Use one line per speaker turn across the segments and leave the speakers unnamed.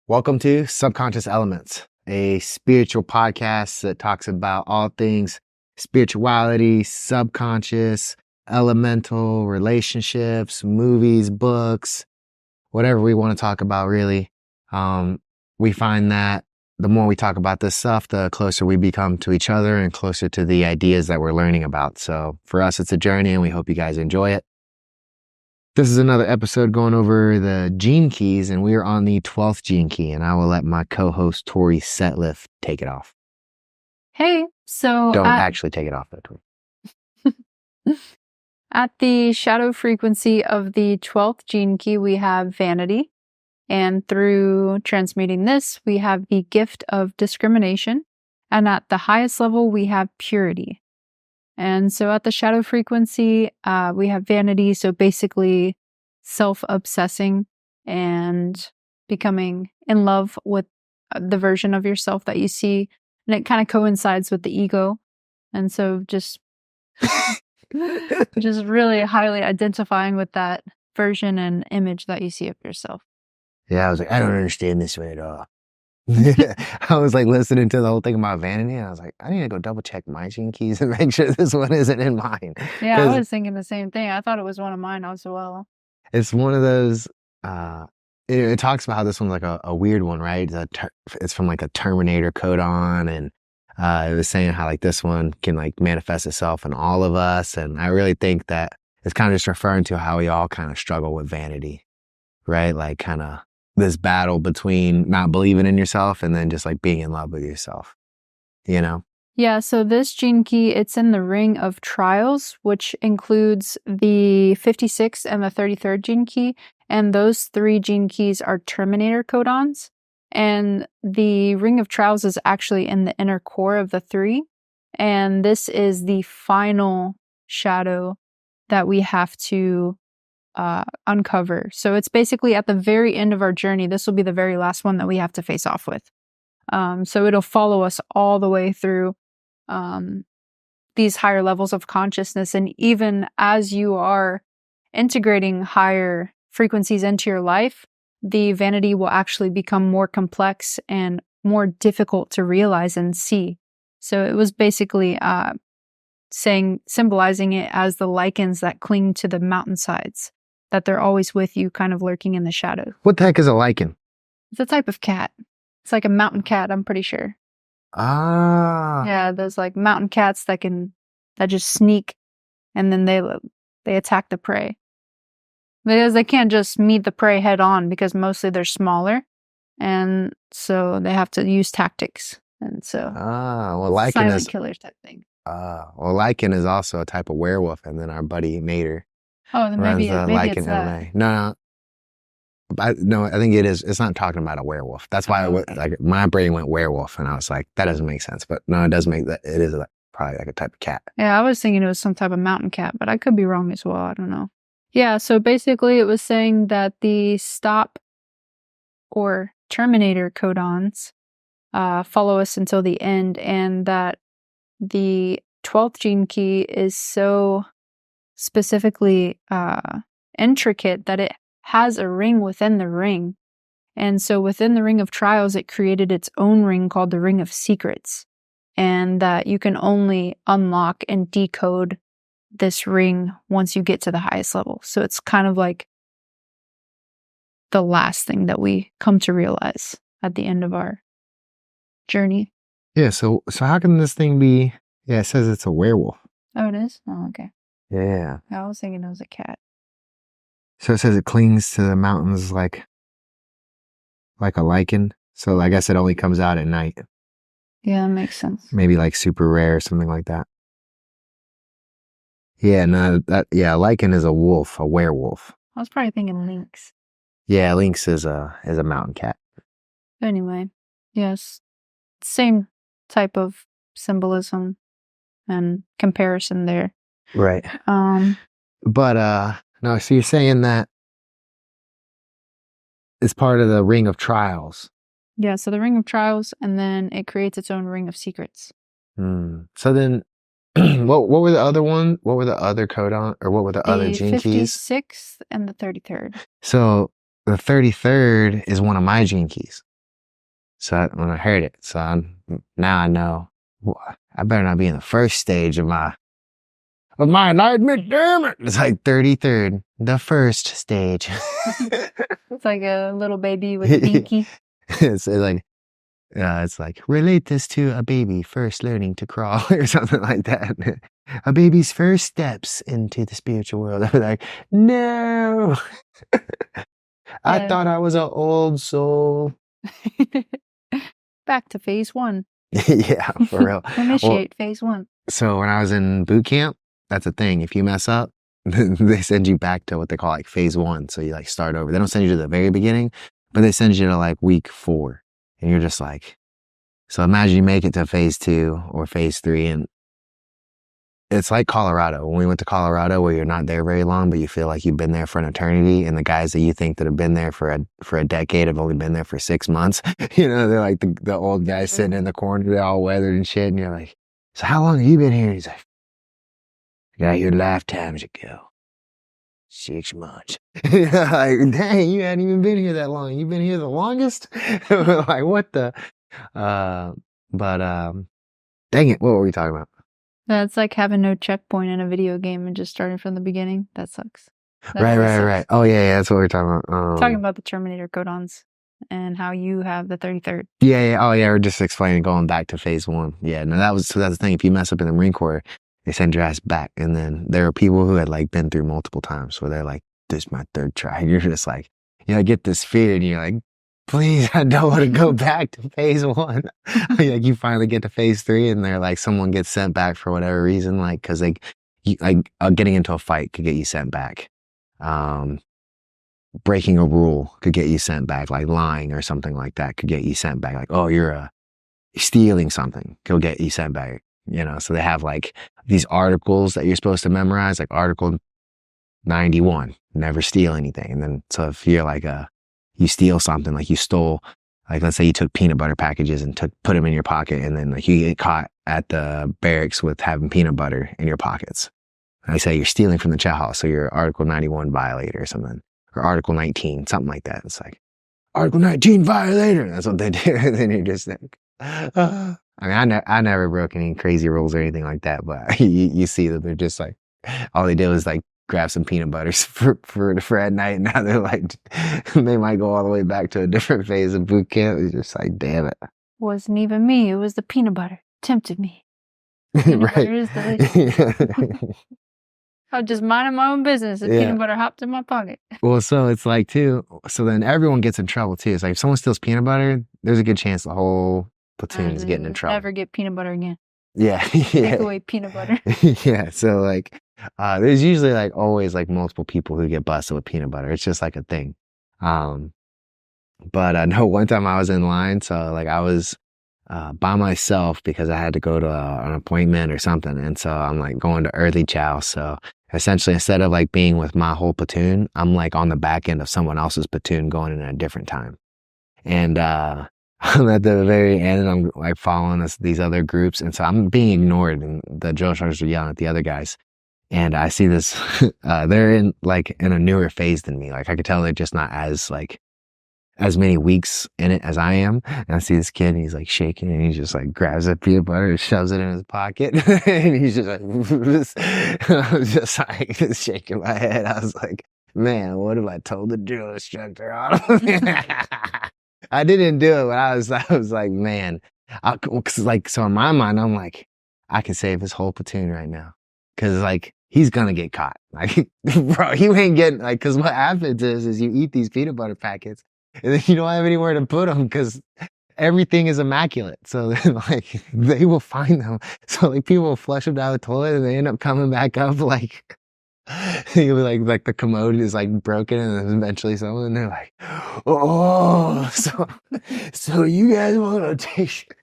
Welcome to Subconscious Elements, a spiritual podcast that talks about all things spirituality, subconscious, elemental, relationships, movies, books, whatever we want to talk about, really. We find that the more we talk about this stuff, the closer we become to each other and closer to the ideas that we're learning about. So for us, it's a journey, and we hope you guys enjoy it. This is another episode going over the gene keys, and we are on the 12th gene key, and I will let my co-host Tori Setliff take it off.
Hey, so
Don't actually take it off, though, Tori.
At the shadow frequency of the 12th gene key, we have vanity. And through transmuting this, we have the gift of discrimination. And at the highest level, we have purity. And so at the shadow frequency, we have vanity. So basically self-obsessing and becoming in love with the version of yourself that you see. And it kind of coincides with the ego. And so just really highly identifying with that version and image that you see of yourself.
Yeah, I was like, I don't understand this one at all. I was like listening to the whole thing about vanity, and I was like, I need to go double check my gene keys and make sure this one isn't in mine.
Yeah, I was thinking the same thing. I thought it was one of mine as well.
It's one of those, it talks about how this one's like a weird one, right? It's from like a Terminator codon, and it was saying how like this one can like manifest itself in all of us. And I really think that it's kind of just referring to how we all kind of struggle with vanity, right? Like kind of this battle between not believing in yourself and then just like being in love with yourself, you know?
Yeah, so this gene key, it's in the ring of trials, which includes the 56th and the 33rd gene key. And those three gene keys are Terminator codons. And the ring of trials is actually in the inner core of the three. And this is the final shadow that we have to uncover. So it's basically at the very end of our journey. This will be the very last one that we have to face off with. So it'll follow us all the way through these higher levels of consciousness. And even as you are integrating higher frequencies into your life, the vanity will actually become more complex and more difficult to realize and see. So it was basically symbolizing it as the lichens that cling to the mountainsides, that they're always with you, kind of lurking in the shadow.
What the heck is a lichen?
It's a type of cat. It's like a mountain cat, I'm pretty sure.
Ah.
Yeah, there's like mountain cats that just sneak, and then they attack the prey. Because they can't just meet the prey head on, because mostly they're smaller, and so they have to use tactics. And so
lichen
silent killer type thing.
Well, lichen is also a type of werewolf, and then our buddy Mater.
Oh, then maybe it's that.
No, I think it is. It's not talking about a werewolf. That's why like my brain went werewolf, and I was like, that doesn't make sense. But no, it does make that. It is probably like a type of cat.
Yeah, I was thinking it was some type of mountain cat, but I could be wrong as well. I don't know. Yeah, so basically it was saying that the stop or Terminator codons follow us until the end, and that the 12th gene key is so specifically intricate that it has a ring within the ring. And so within the ring of trials, it created its own ring called the ring of secrets. And that you can only unlock and decode this ring once you get to the highest level. So it's kind of like the last thing that we come to realize at the end of our journey.
Yeah, so how can this thing be? Yeah, it says it's a werewolf.
Oh, it is? Oh, okay.
Yeah.
I was thinking it was a cat.
So it says it clings to the mountains like a lichen. So I guess it only comes out at night.
Yeah, that makes sense.
Maybe like super rare or something like that. Yeah, no, lichen is a wolf, a werewolf.
I was probably thinking lynx.
Yeah, lynx is a mountain cat.
Anyway, yes, same type of symbolism and comparison there.
Right. But no, so you're saying that it's part of the ring of trials.
Yeah, so the ring of trials, and then it creates its own ring of secrets.
So then what were the other one? What were the other codon, or what were the other gene keys?
The 56th and the 33rd.
So the 33rd is one of my gene keys. when I heard it, now I know I better not be in the first stage of my enlightenment. Damn it! It's like 33rd, the first stage.
It's like a little baby with a binky.
It's like relate this to a baby first learning to crawl or something like that. A baby's first steps into the spiritual world. I'm like, no. I thought I was an old soul.
Back to phase 1.
Yeah, for real.
Initiate phase 1.
So when I was in boot camp, that's a thing. If you mess up, they send you back to what they call like phase 1. So you like start over. They don't send you to the very beginning, but they send you to like week 4. And you're just like, so imagine you make it to phase 2 or phase 3. And it's like Colorado. When we went to Colorado, where you're not there very long, but you feel like you've been there for an eternity. And the guys that you think that have been there for a decade have only been there for 6 months. You know, they're like the old guys sitting in the corner, they're all weathered and shit. And you're like, so how long have you been here? And he's like, I got here lifetimes ago. 6 months. Like, dang, you hadn't even been here that long. You've been here the longest? Like, what the? Dang it, what were we talking about?
That's like having no checkpoint in a video game and just starting from the beginning. That sucks.
Right. Oh, yeah, that's what we're talking about.
Talking about the Terminator codons and how you have the 33rd.
Yeah. Oh, yeah, we're just explaining going back to phase 1. Yeah, no, that's the thing. If you mess up in the Marine Corps, they send your ass back. And then there are people who had like been through multiple times where they're like, this is my 3rd try. And you're just like, you know, get this fear and you're like, please, I don't want to go back to phase 1. Like you finally get to phase 3 and they're like, someone gets getting back for whatever reason. Like, cause getting into a fight could get you sent back. Breaking a rule could get you sent back. Like lying or something like that could get you sent back. Like, oh, you're stealing something could get you sent back. You know, so they have like these articles that you're supposed to memorize, like Article 91, never steal anything. And then, so if you're like you steal something, like you stole, like let's say you took peanut butter packages and put them in your pocket, and then like you get caught at the barracks with having peanut butter in your pockets. I say you're stealing from the chow house, so you're Article 91 violator or something, or Article 19, something like that. It's like Article 19 violator. That's what they do. And then you're just like, I mean, I never broke any crazy rules or anything like that, but you see that they're just like, all they did was like grab some peanut butters for at night. And now they're like, they might go all the way back to a different phase of boot camp. It's just like, damn it.
Wasn't even me. It was the peanut butter. Tempted me. Peanut butter is delicious. I was just minding my own business and peanut butter hopped in my pocket.
Well, so it's like too, so then everyone gets in trouble too. It's like if someone steals peanut butter, there's a good chance the whole platoon is getting in trouble.
Never get peanut butter again.
Yeah.
Take away peanut butter.
Yeah. So like, there's usually like always like multiple people who get busted with peanut butter. It's just like a thing. But no, one time I was in line. So like I was, by myself because I had to go to an appointment or something. And so I'm like going to early chow. So essentially instead of like being with my whole platoon, I'm like on the back end of someone else's platoon going in at a different time. And, I'm at the very end and I'm like following these other groups. And so I'm being ignored and the drill instructors are yelling at the other guys. And I see this, they're in a newer phase than me. Like I could tell they're just not as many weeks in it as I am. And I see this kid and he's like shaking and he just like grabs a peanut butter and shoves it in his pocket. And he's just like, I was just like shaking my head. I was like, man, what have I told the drill instructor on? I didn't do it, but I was like, man, cause like, so in my mind, I'm like, I can save his whole platoon right now. Cause like, he's gonna get caught. Like, bro, you ain't getting, like, cause what happens is you eat these peanut butter packets and then you don't have anywhere to put them cause everything is immaculate. So then like, they will find them. So like, people will flush them down the toilet and they end up coming back up like, you'll be like the commode is like broken and then eventually someone and they're like, oh, so you guys want to take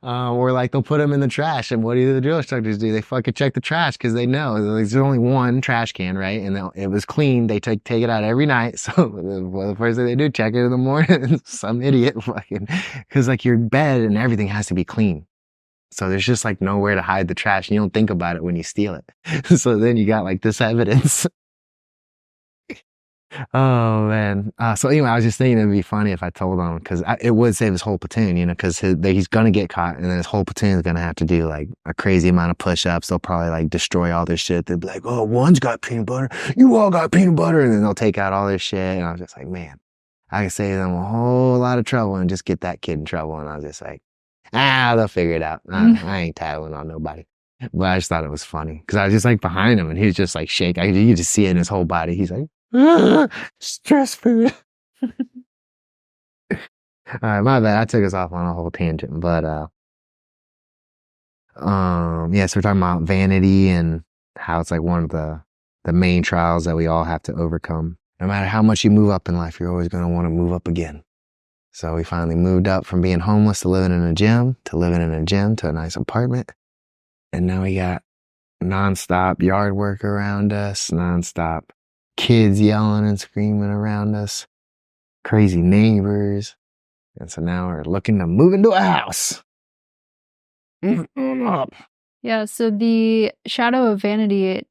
or like they'll put them in the trash and what do the drill instructors do? They fucking check the trash because they know there's only one trash can, right? And it was clean. They take it out every night. So the first thing they do, check it in the morning. Some idiot fucking, because like your bed and everything has to be clean. So there's just like nowhere to hide the trash and you don't think about it when you steal it. So then you got like this evidence. Oh man. So anyway, I was just thinking it'd be funny if I told him because it would save his whole platoon, because he's gonna get caught, and then his whole platoon is gonna have to do like a crazy amount of push-ups. They'll probably like destroy all their shit. They'll be like, "Oh, one's got peanut butter, you all got peanut butter," and then they'll take out all their shit. And I was just like, man, I can save them a whole lot of trouble and just get that kid in trouble. And I was just like, they'll figure it out. I ain't tattling on nobody. But I just thought it was funny because I was just like behind him, and he was just like shaking. You could just see it in his whole body. He's like, stress food. All right, my bad. I took us off on a whole tangent, but yeah. So we're talking about vanity and how it's like one of the main trials that we all have to overcome. No matter how much you move up in life, you're always going to want to move up again. So we finally moved up from being homeless to living in a gym to living in a gym to a nice apartment. And now we got nonstop yard work around us, nonstop kids yelling and screaming around us, crazy neighbors. And so now we're looking to move into a house. Up.
Yeah, so the shadow of vanity,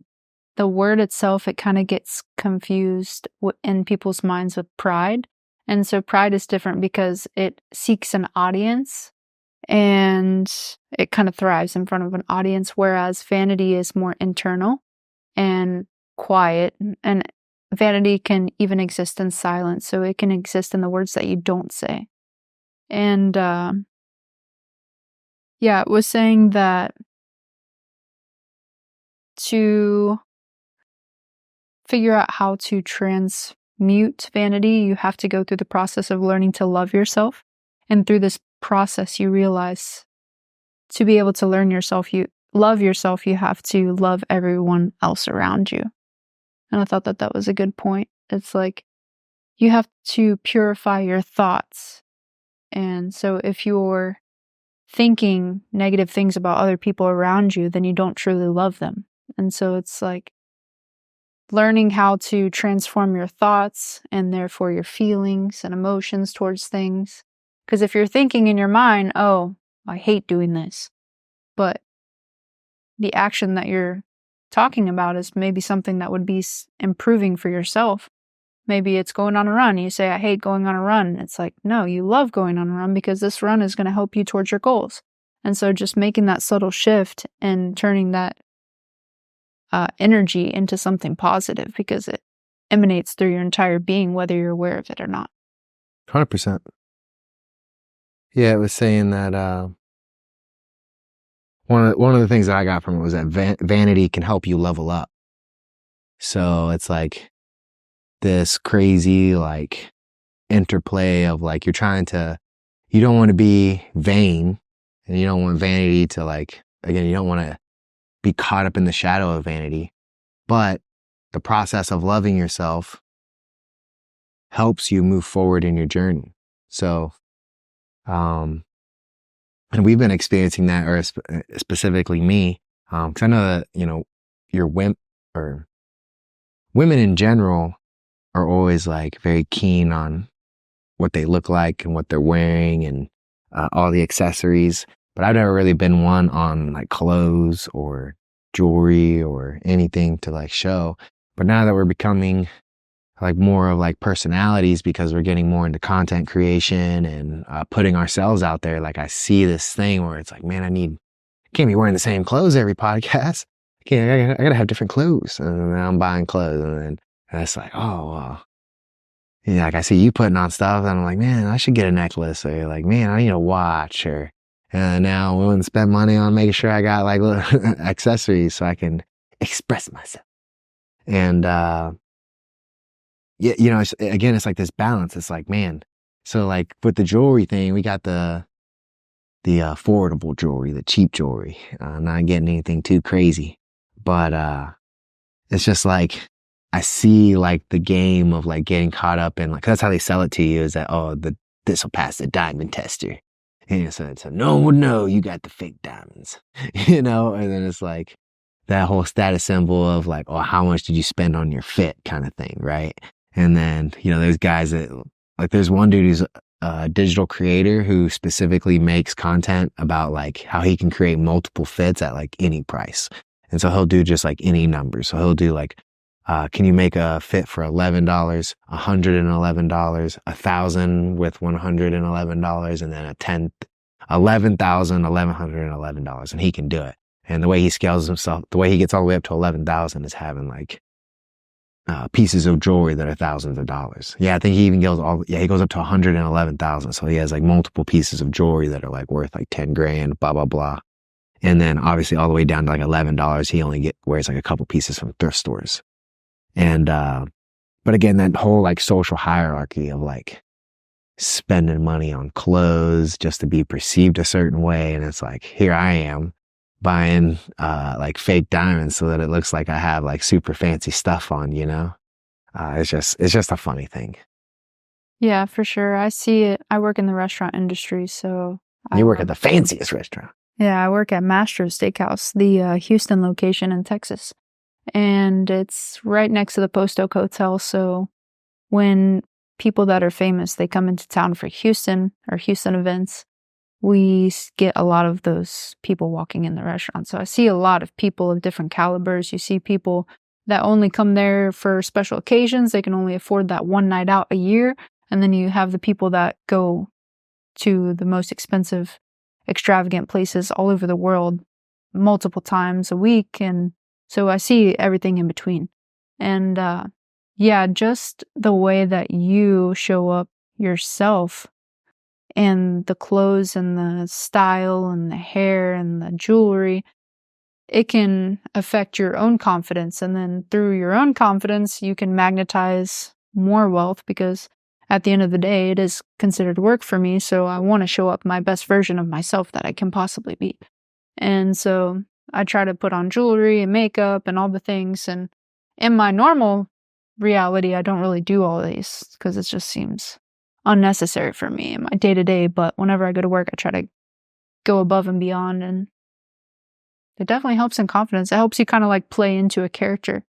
the word itself, it kind of gets confused in people's minds with pride. And so pride is different because it seeks an audience and it kind of thrives in front of an audience, whereas vanity is more internal and quiet. And vanity can even exist in silence, so it can exist in the words that you don't say. And yeah, it was saying that to figure out how to transmute vanity, you have to go through the process of learning to love yourself. And through this process, you realize to be able to love yourself, you have to love everyone else around you. And I thought that was a good point. It's like you have to purify your thoughts. And so if you're thinking negative things about other people around you, then you don't truly love them. And so it's like learning how to transform your thoughts and therefore your feelings and emotions towards things. Because if you're thinking in your mind, oh, I hate doing this, but the action that you're talking about is maybe something that would be improving for yourself. Maybe it's going on a run. You say, I hate going on a run. It's like, no, you love going on a run because this run is going to help you towards your goals. And so just making that subtle shift and turning that energy into something positive because it emanates through your entire being, whether you're aware of it or not.
100%. Yeah, it was saying that one of the things that I got from it was that vanity can help you level up. So it's like this crazy like interplay of like you don't want to be vain, and you don't want vanity to like, again, you don't want to be caught up in the shadow of vanity, but the process of loving yourself helps you move forward in your journey. So, and we've been experiencing that, or specifically me, because I know that, your women in general are always like very keen on what they look like and what they're wearing and all the accessories. But I've never really been one on like clothes or jewelry or anything to like show. But now that we're becoming like more of like personalities because we're getting more into content creation and putting ourselves out there, like I see this thing where it's like, man, I can't be wearing the same clothes every podcast. I gotta have different clothes. And then I'm buying clothes, and it's like, oh, well. Yeah, like I see you putting on stuff, and I'm like, man, I should get a necklace, or like, man, I need a watch, or now I'm willing to spend money on making sure I got like little accessories so I can express myself. And yeah, it's like this balance. It's like, man, so like with the jewelry thing, we got the affordable jewelry, the cheap jewelry. Not getting anything too crazy, but it's just like, I see like the game of like getting caught up in like, that's how they sell it to you, is that, oh, this will pass the diamond tester. And so no one would know you got the fake diamonds, and then it's like that whole status symbol of like, oh, how much did you spend on your fit kind of thing, right? And then, there's guys that, like, there's one dude who's a digital creator who specifically makes content about like how he can create multiple fits at like any price. And so he'll do just like any number. So he'll do like Can you make a fit for $11, $111, 1,000 with $111, and then a tenth, $11,111, and he can do it. And the way he scales himself, the way he gets all the way up to 11,000 is having like pieces of jewelry that are thousands of dollars. Yeah, I think he even goes he goes up to 111,000. So he has like multiple pieces of jewelry that are like worth like 10 grand, blah, blah, blah. And then obviously all the way down to like $11, he only wears like a couple pieces from thrift stores. And, but again, that whole like social hierarchy of like spending money on clothes just to be perceived a certain way. And it's like, here I am buying, like fake diamonds so that it looks like I have like super fancy stuff on, you know? It's just a funny thing.
Yeah, for sure. I see it. I work in the restaurant industry, so
You work at the fanciest restaurant.
Yeah, I work at Mastro's Steakhouse, the Houston location in Texas. And it's right next to the Post Oak Hotel. So when people that are famous, they come into town for Houston or Houston events, we get a lot of those people walking in the restaurant. So I see a lot of people of different calibers. You see people that only come there for special occasions. They can only afford that one night out a year. And then you have the people that go to the most expensive, extravagant places all over the world multiple times a week. And so I see everything in between. And yeah, just the way that you show up yourself and the clothes and the style and the hair and the jewelry, it can affect your own confidence. And then through your own confidence, you can magnetize more wealth because at the end of the day, it is considered work for me. So I want to show up my best version of myself that I can possibly be. And so I try to put on jewelry and makeup and all the things. And in my normal reality, I don't really do all these because it just seems unnecessary for me in my day to day. But whenever I go to work, I try to go above and beyond. And it definitely helps in confidence. It helps you kind of like play into a character.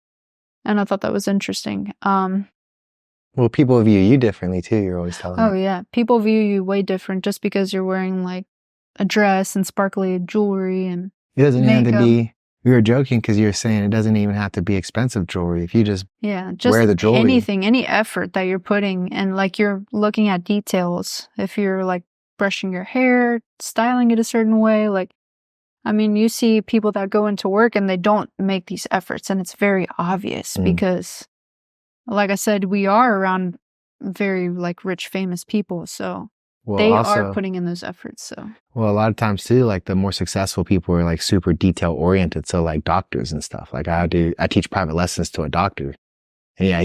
And I thought that was interesting.
Well, people view you differently too. You're always telling me.
Oh yeah. People view you way different just because you're wearing like a dress and sparkly jewelry and
it doesn't
makeup.
have to be. We were joking because you were saying it doesn't even have to be expensive jewelry. If you just wear the jewelry,
anything, any effort that you're putting, and like you're looking at details. If you're like brushing your hair, styling it a certain way, like I mean, you see people that go into work and they don't make these efforts, and it's very obvious because, like I said, we are around very like rich, famous people, so they are putting in those efforts. So
well, a lot of times too, like the more successful people are like super detail oriented. So like doctors and stuff. Like I teach private lessons to a doctor. And yeah,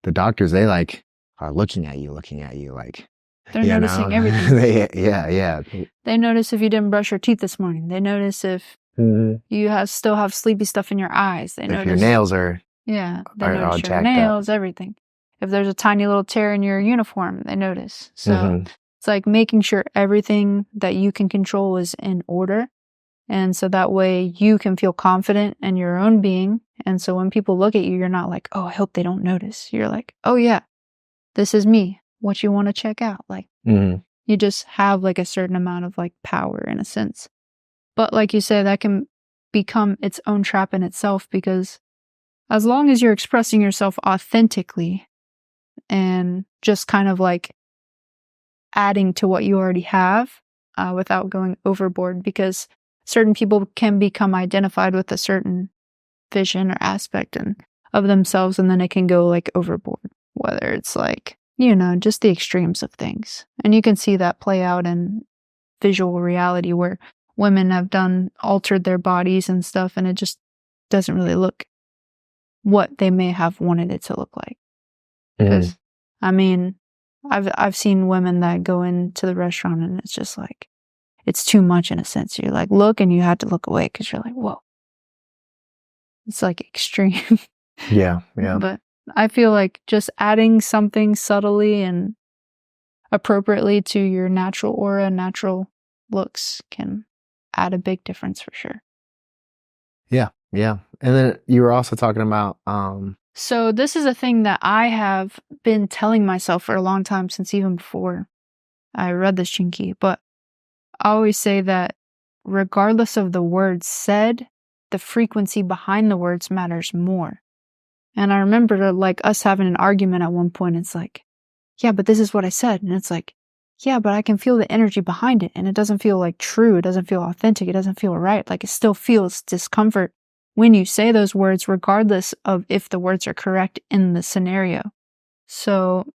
the doctors, they like are looking at you like
they're noticing everything.
Yeah.
They notice if you didn't brush your teeth this morning. They notice if you still have sleepy stuff in your eyes. They notice
your nails are
they notice your nails, everything. If there's a tiny little tear in your uniform, they notice. So it's like making sure everything that you can control is in order. And so that way you can feel confident in your own being. And so when people look at you, you're not like, oh, I hope they don't notice. You're like, oh yeah, this is me. What you want to check out. Like you just have like a certain amount of like power in a sense. But like you said, that can become its own trap in itself because as long as you're expressing yourself authentically and just kind of like adding to what you already have without going overboard, because certain people can become identified with a certain vision or aspect of themselves, and then it can go like overboard, whether it's like, just the extremes of things. And you can see that play out in visual reality where women have altered their bodies and stuff, and it just doesn't really look what they may have wanted it to look like. Because, I mean, I've seen women that go into the restaurant and it's just like, it's too much in a sense. You're like, look, and you have to look away because you're like, whoa. It's like extreme.
Yeah.
But I feel like just adding something subtly and appropriately to your natural aura, natural looks can add a big difference for sure.
Yeah. And then you were also talking about
So this is a thing that I have been telling myself for a long time, since even before I read this Gene Key, but I always say that regardless of the words said, the frequency behind the words matters more. And I remember like us having an argument at one point. It's like, yeah, but this is what I said. And it's like, yeah, but I can feel the energy behind it. And it doesn't feel like true. It doesn't feel authentic. It doesn't feel right. Like it still feels discomfort when you say those words, regardless of if the words are correct in the scenario. So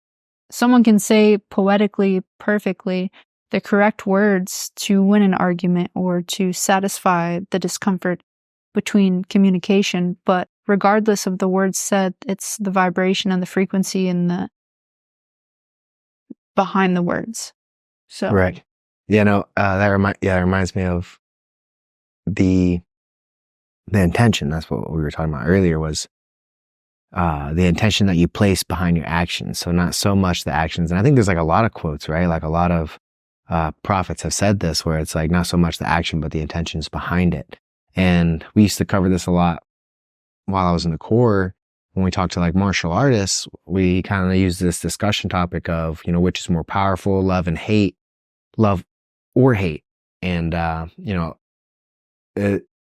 someone can say poetically, perfectly, the correct words to win an argument or to satisfy the discomfort between communication. But regardless of the words said, it's the vibration and the frequency and the behind the words. So
Right. Yeah, no, that reminds me of the intention. That's what we were talking about earlier, was the intention that you place behind your actions. So not so much the actions. And I think there's like a lot of quotes, right? Like a lot of prophets have said this, where it's like not so much the action, but the intentions behind it. And we used to cover this a lot while I was in the Corps. When we talked to like martial artists, we kind of use this discussion topic of, which is more powerful, love and hate, love or hate. And,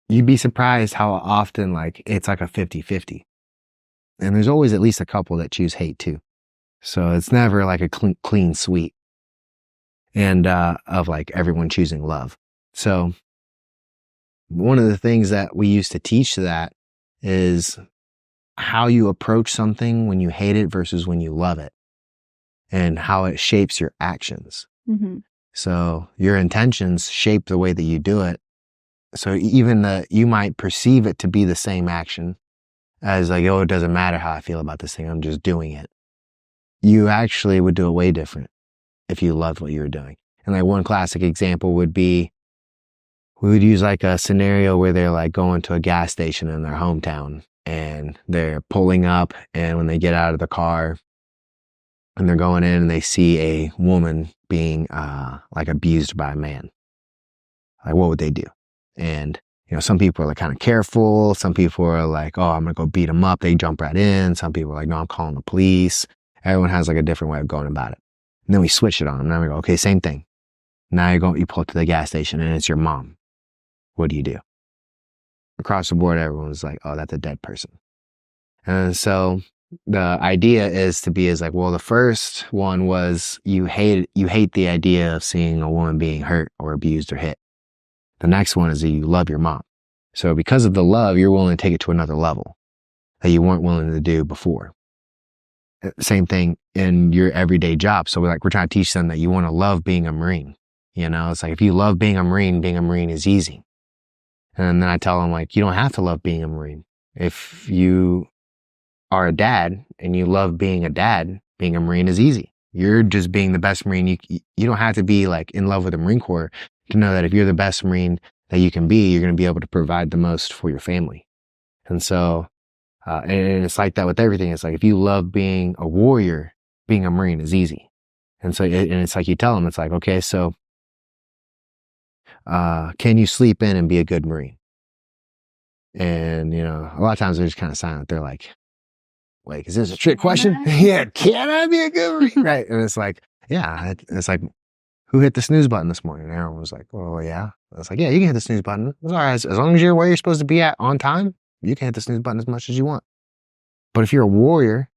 you'd be surprised how often like it's like a 50-50. And there's always at least a couple that choose hate too. So it's never like a clean sweep and of like everyone choosing love. So one of the things that we used to teach that is how you approach something when you hate it versus when you love it, and how it shapes your actions.
mm-hmm.
So your intentions shape the way that you do it. So even you might perceive it to be the same action as like, oh, it doesn't matter how I feel about this thing, I'm just doing it. You actually would do it way different if you loved what you were doing. And like one classic example would be, we would use like a scenario where they're like going to a gas station in their hometown and they're pulling up, and when they get out of the car and they're going in and they see a woman being like abused by a man, like what would they do? And some people are like kind of careful. Some people are like, oh, I'm gonna go beat him up. They jump right in. Some people are like, no, I'm calling the police. Everyone has like a different way of going about it. And then we switch it on them. Now we go, okay, same thing. Now you pull up to the gas station and it's your mom. What do you do? Across the board, everyone's like, oh, that's a dead person. And so the idea is like, well, the first one was you hate the idea of seeing a woman being hurt or abused or hit. The next one is that you love your mom. So because of the love, you're willing to take it to another level that you weren't willing to do before. Same thing in your everyday job. So we're trying to teach them that you want to love being a Marine. It's like, if you love being a Marine is easy. And then I tell them, like, you don't have to love being a Marine. If you are a dad and you love being a dad, being a Marine is easy. You're just being the best Marine. You don't have to be like in love with the Marine Corps to know that if you're the best Marine that you can be, you're going to be able to provide the most for your family. And so, and it's like that with everything. It's like, if you love being a warrior, being a Marine is easy. And so, and it's like you tell them, it's like, okay, so, can you sleep in and be a good Marine? And, a lot of times they're just kind of silent. They're like, wait, is this a trick question? Yeah, can I be a good Marine? Right. And it's like, yeah, it's like, who hit the snooze button this morning? And everyone was like, oh, yeah. I was like, yeah, you can hit the snooze button. It's all right. As long as you're where you're supposed to be at on time, you can hit the snooze button as much as you want. But if you're a warrior,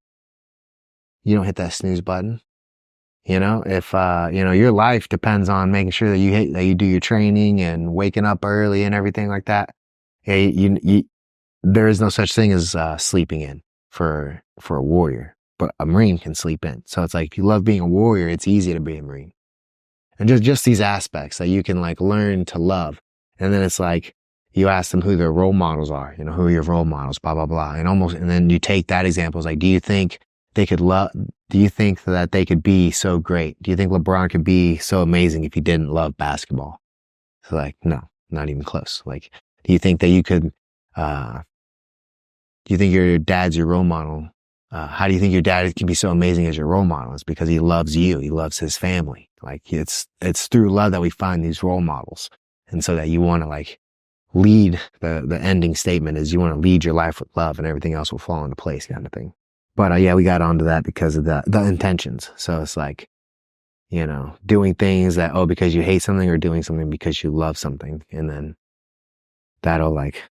you don't hit that snooze button. If, your life depends on making sure that you do your training and waking up early and everything like that. Yeah, there is no such thing as sleeping in for a warrior, but a Marine can sleep in. So it's like, if you love being a warrior, it's easy to be a Marine. And just these aspects that you can like learn to love. And then it's like, you ask them who their role models are, who are your role models, blah, blah, blah. And then you take that example. It's like, do you think that they could be so great? Do you think LeBron could be so amazing if he didn't love basketball? It's like, no, not even close. Like, do you think that you could, do you think your dad's your role model? How do you think your dad can be so amazing as your role model? It's because he loves you. He loves his family. Like, it's through love that we find these role models. And so that you want to like lead, the ending statement is you want to lead your life with love, and everything else will fall into place, kind of thing. But yeah, we got onto that because of the intentions. So it's like, doing things that, because you hate something, or doing something because you love something. And then that'll like,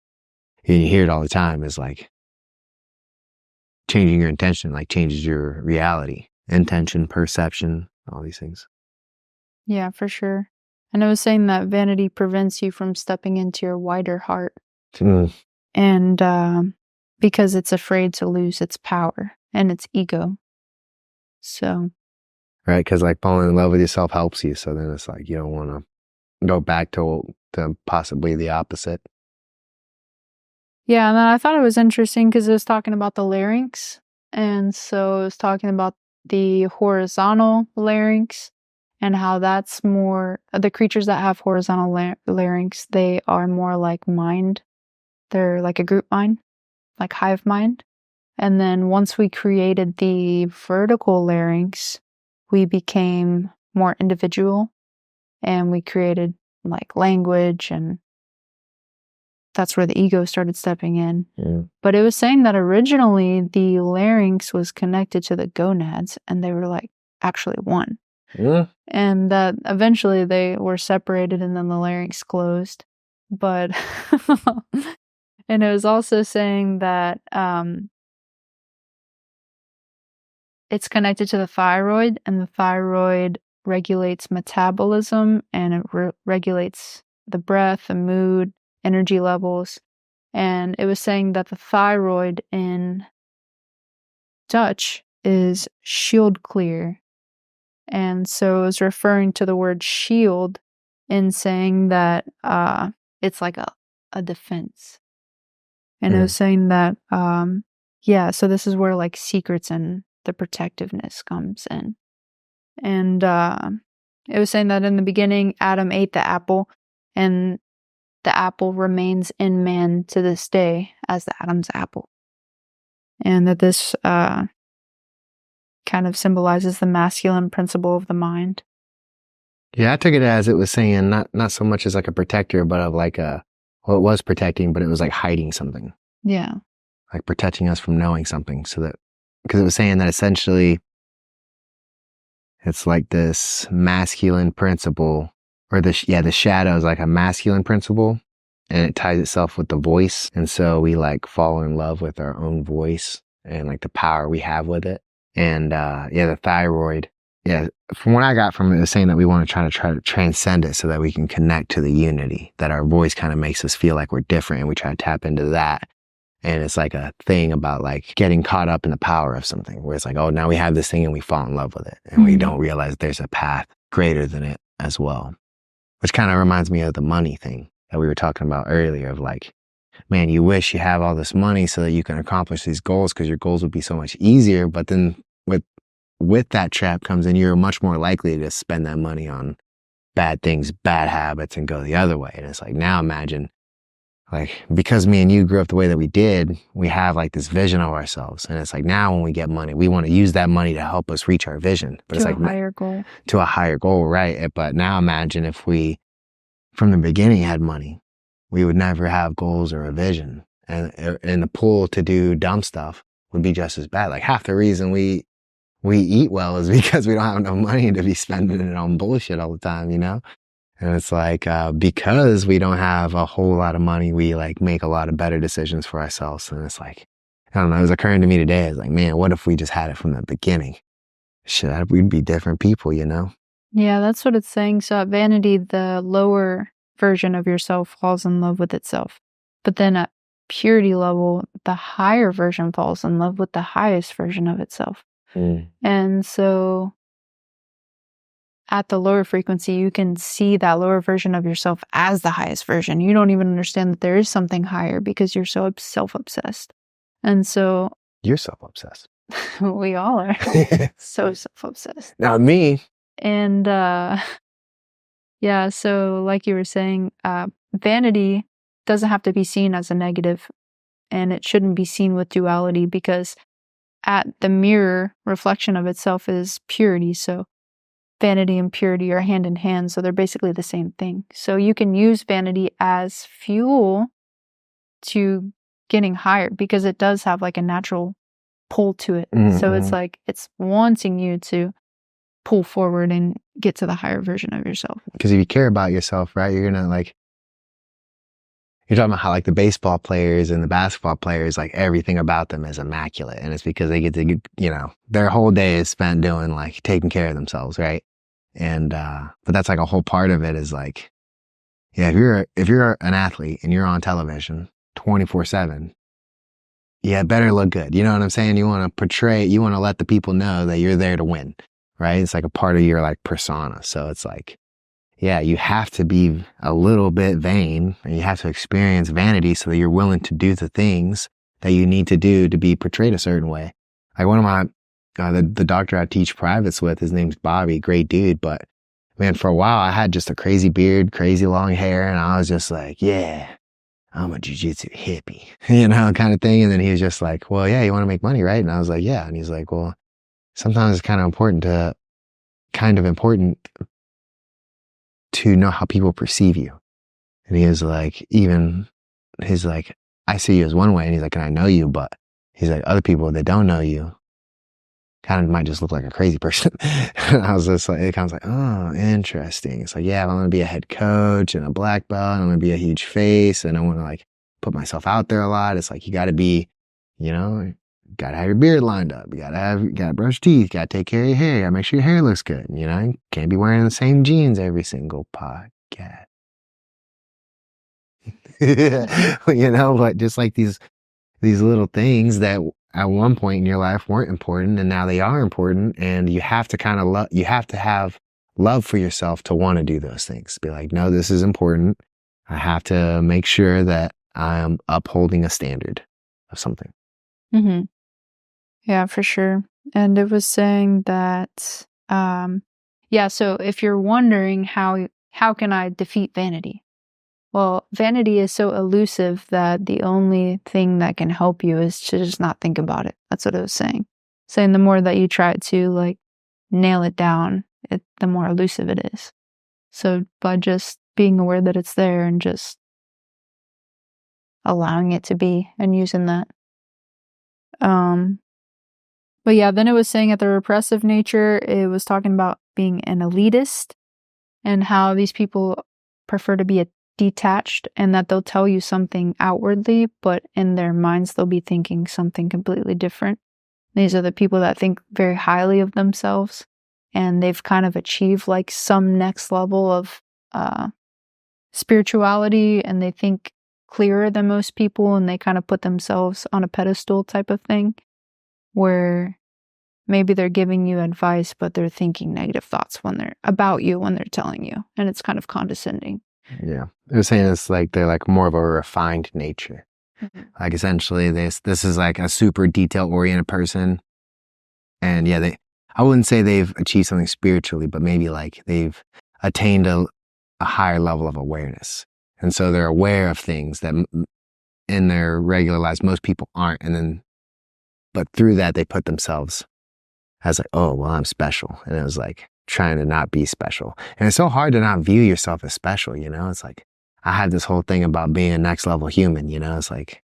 you hear it all the time, is like, changing your intention like changes your reality, intention, perception, all these things.
Yeah, for sure. And I was saying that vanity prevents you from stepping into your wider heart. And because it's afraid to lose its power and its ego. So.
Right, because like falling in love with yourself helps you. So then it's like you don't want to go back to possibly the opposite.
Yeah, and then I thought it was interesting because it was talking about the larynx. And so it was talking about the horizontal larynx and how that's more, the creatures that have horizontal larynx, they are more like mind. They're like a group mind, like hive mind. And then once we created the vertical larynx, we became more individual and we created like language, and that's where the ego started stepping in.
Yeah.
But it was saying that originally the larynx was connected to the gonads and they were like actually one.
Yeah.
And that eventually they were separated and then the larynx closed. But, and it was also saying that it's connected to the thyroid, and the thyroid regulates metabolism, and it regulates the breath, the mood, energy levels. And it was saying that the thyroid in Dutch is shield clear. And so it was referring to the word shield in saying that it's like a defense. And it was saying that, yeah, so this is where like secrets and the protectiveness comes in. And it was saying that in the beginning, Adam ate the apple, and the apple remains in man to this day as the Adam's apple. And that this kind of symbolizes the masculine principle of the mind.
Yeah, I took it as it was saying not so much as like a protector, but of like it was protecting, but it was like hiding something.
Yeah.
Like protecting us from knowing something, so that, because it was saying that essentially it's like this masculine principle, or the shadow is like a masculine principle, and it ties itself with the voice. And so we like fall in love with our own voice and like the power we have with it. And the thyroid, from what I got from it, was saying that we want to try to transcend it so that we can connect to the unity, that our voice kind of makes us feel like we're different, and we try to tap into that. And it's like a thing about like getting caught up in the power of something, where it's like, oh, now we have this thing and we fall in love with it. And we don't realize there's a path greater than it as well. Which kind of reminds me of the money thing that we were talking about earlier, of like, man, you wish you have all this money so that you can accomplish these goals, because your goals would be so much easier. But then with that trap comes in, you're much more likely to spend that money on bad things, bad habits, and go the other way. And it's like, now imagine, like, because me and you grew up the way that we did, we have like this vision of ourselves. And it's like, now when we get money, we want to use that money to help us reach our vision. But it's like
to a higher goal.
To a higher goal, right? But now imagine if we, from the beginning, had money, we would never have goals or a vision. And the pull to do dumb stuff would be just as bad. Like half the reason we eat well is because we don't have enough money to be spending it on bullshit all the time, you know? And it's like, because we don't have a whole lot of money, we like make a lot of better decisions for ourselves. And it's like, I don't know, it was occurring to me today. It's like, man, what if we just had it from the beginning? Shit, we'd be different people, you know?
Yeah, that's what it's saying. So at Vanity, the lower version of yourself falls in love with itself. But then at purity level, the higher version falls in love with the highest version of itself. And so at the lower frequency, you can see that lower version of yourself as the highest version. You don't even understand that there is something higher because you're so self-obsessed. And so...
You're self-obsessed.
We all are. So self-obsessed.
Not me.
And yeah, so like you were saying, vanity doesn't have to be seen as a negative, and it shouldn't be seen with duality, because at the mirror reflection of itself is purity. So vanity and purity are hand in hand, so they're basically the same thing. So you can use vanity as fuel to getting higher, because it does have like a natural pull to it. So it's like it's wanting you to pull forward and get to the higher version of yourself.
Because if you care about yourself, right, you're you're talking about how like the baseball players and the basketball players, like everything about them is immaculate. And it's because they get to, their whole day is spent doing like taking care of themselves. Right. And, but that's like a whole part of it is like, yeah, if you're an athlete and you're on television 24/7, yeah, it better look good. You know what I'm saying? You want to let the people know that you're there to win. Right. It's like a part of your like persona. So it's like, yeah, you have to be a little bit vain and you have to experience vanity so that you're willing to do the things that you need to do to be portrayed a certain way. Like one of my, the doctor I teach privates with, his name's Bobby, great dude. But man, for a while I had just a crazy beard, crazy long hair. And I was just like, yeah, I'm a jujitsu hippie, kind of thing. And then he was just like, well, yeah, you want to make money, right? And I was like, yeah. And he's like, well, sometimes it's kind of important to know how people perceive you. And he's like, I see you as one way. And he's like, and I know you, but he's like, other people that don't know you kind of might just look like a crazy person. And I was just like, it kind of like, oh, interesting. It's like, yeah, if I'm going to be a head coach and a black belt, I'm going to be a huge face and I want to like put myself out there a lot. It's like, you got to be, got to have your beard lined up. You got to brush teeth. Got to take care of your hair. You got to make sure your hair looks good. You can't be wearing the same jeans every single podcast. But just like these little things that at one point in your life weren't important and now they are important. And you have to you have to have love for yourself to want to do those things. Be like, no, this is important. I have to make sure that I am upholding a standard of something.
Mm-hmm. Yeah, for sure. And it was saying that, so if you're wondering how can I defeat vanity? Well, vanity is so elusive that the only thing that can help you is to just not think about it. That's what it was saying. Saying the more that you try to like nail it down, the more elusive it is. So by just being aware that it's there and just allowing it to be and using that. But yeah, then it was saying at the repressive nature, it was talking about being an elitist and how these people prefer to be detached and that they'll tell you something outwardly, but in their minds, they'll be thinking something completely different. These are the people that think very highly of themselves and they've kind of achieved like some next level of spirituality and they think clearer than most people and they kind of put themselves on a pedestal type of thing where maybe they're giving you advice, but they're thinking negative thoughts when they're telling you. And it's kind of condescending.
Yeah. They're saying it's like they're like more of a refined nature. Mm-hmm. Like essentially this is like a super detail oriented person. And yeah, I wouldn't say they've achieved something spiritually, but maybe like they've attained a higher level of awareness. And so they're aware of things that in their regular lives, most people aren't. But through that, they put themselves as like, oh, well, I'm special. And it was like trying to not be special. And it's so hard to not view yourself as special, It's like, I had this whole thing about being a next level human, It's like,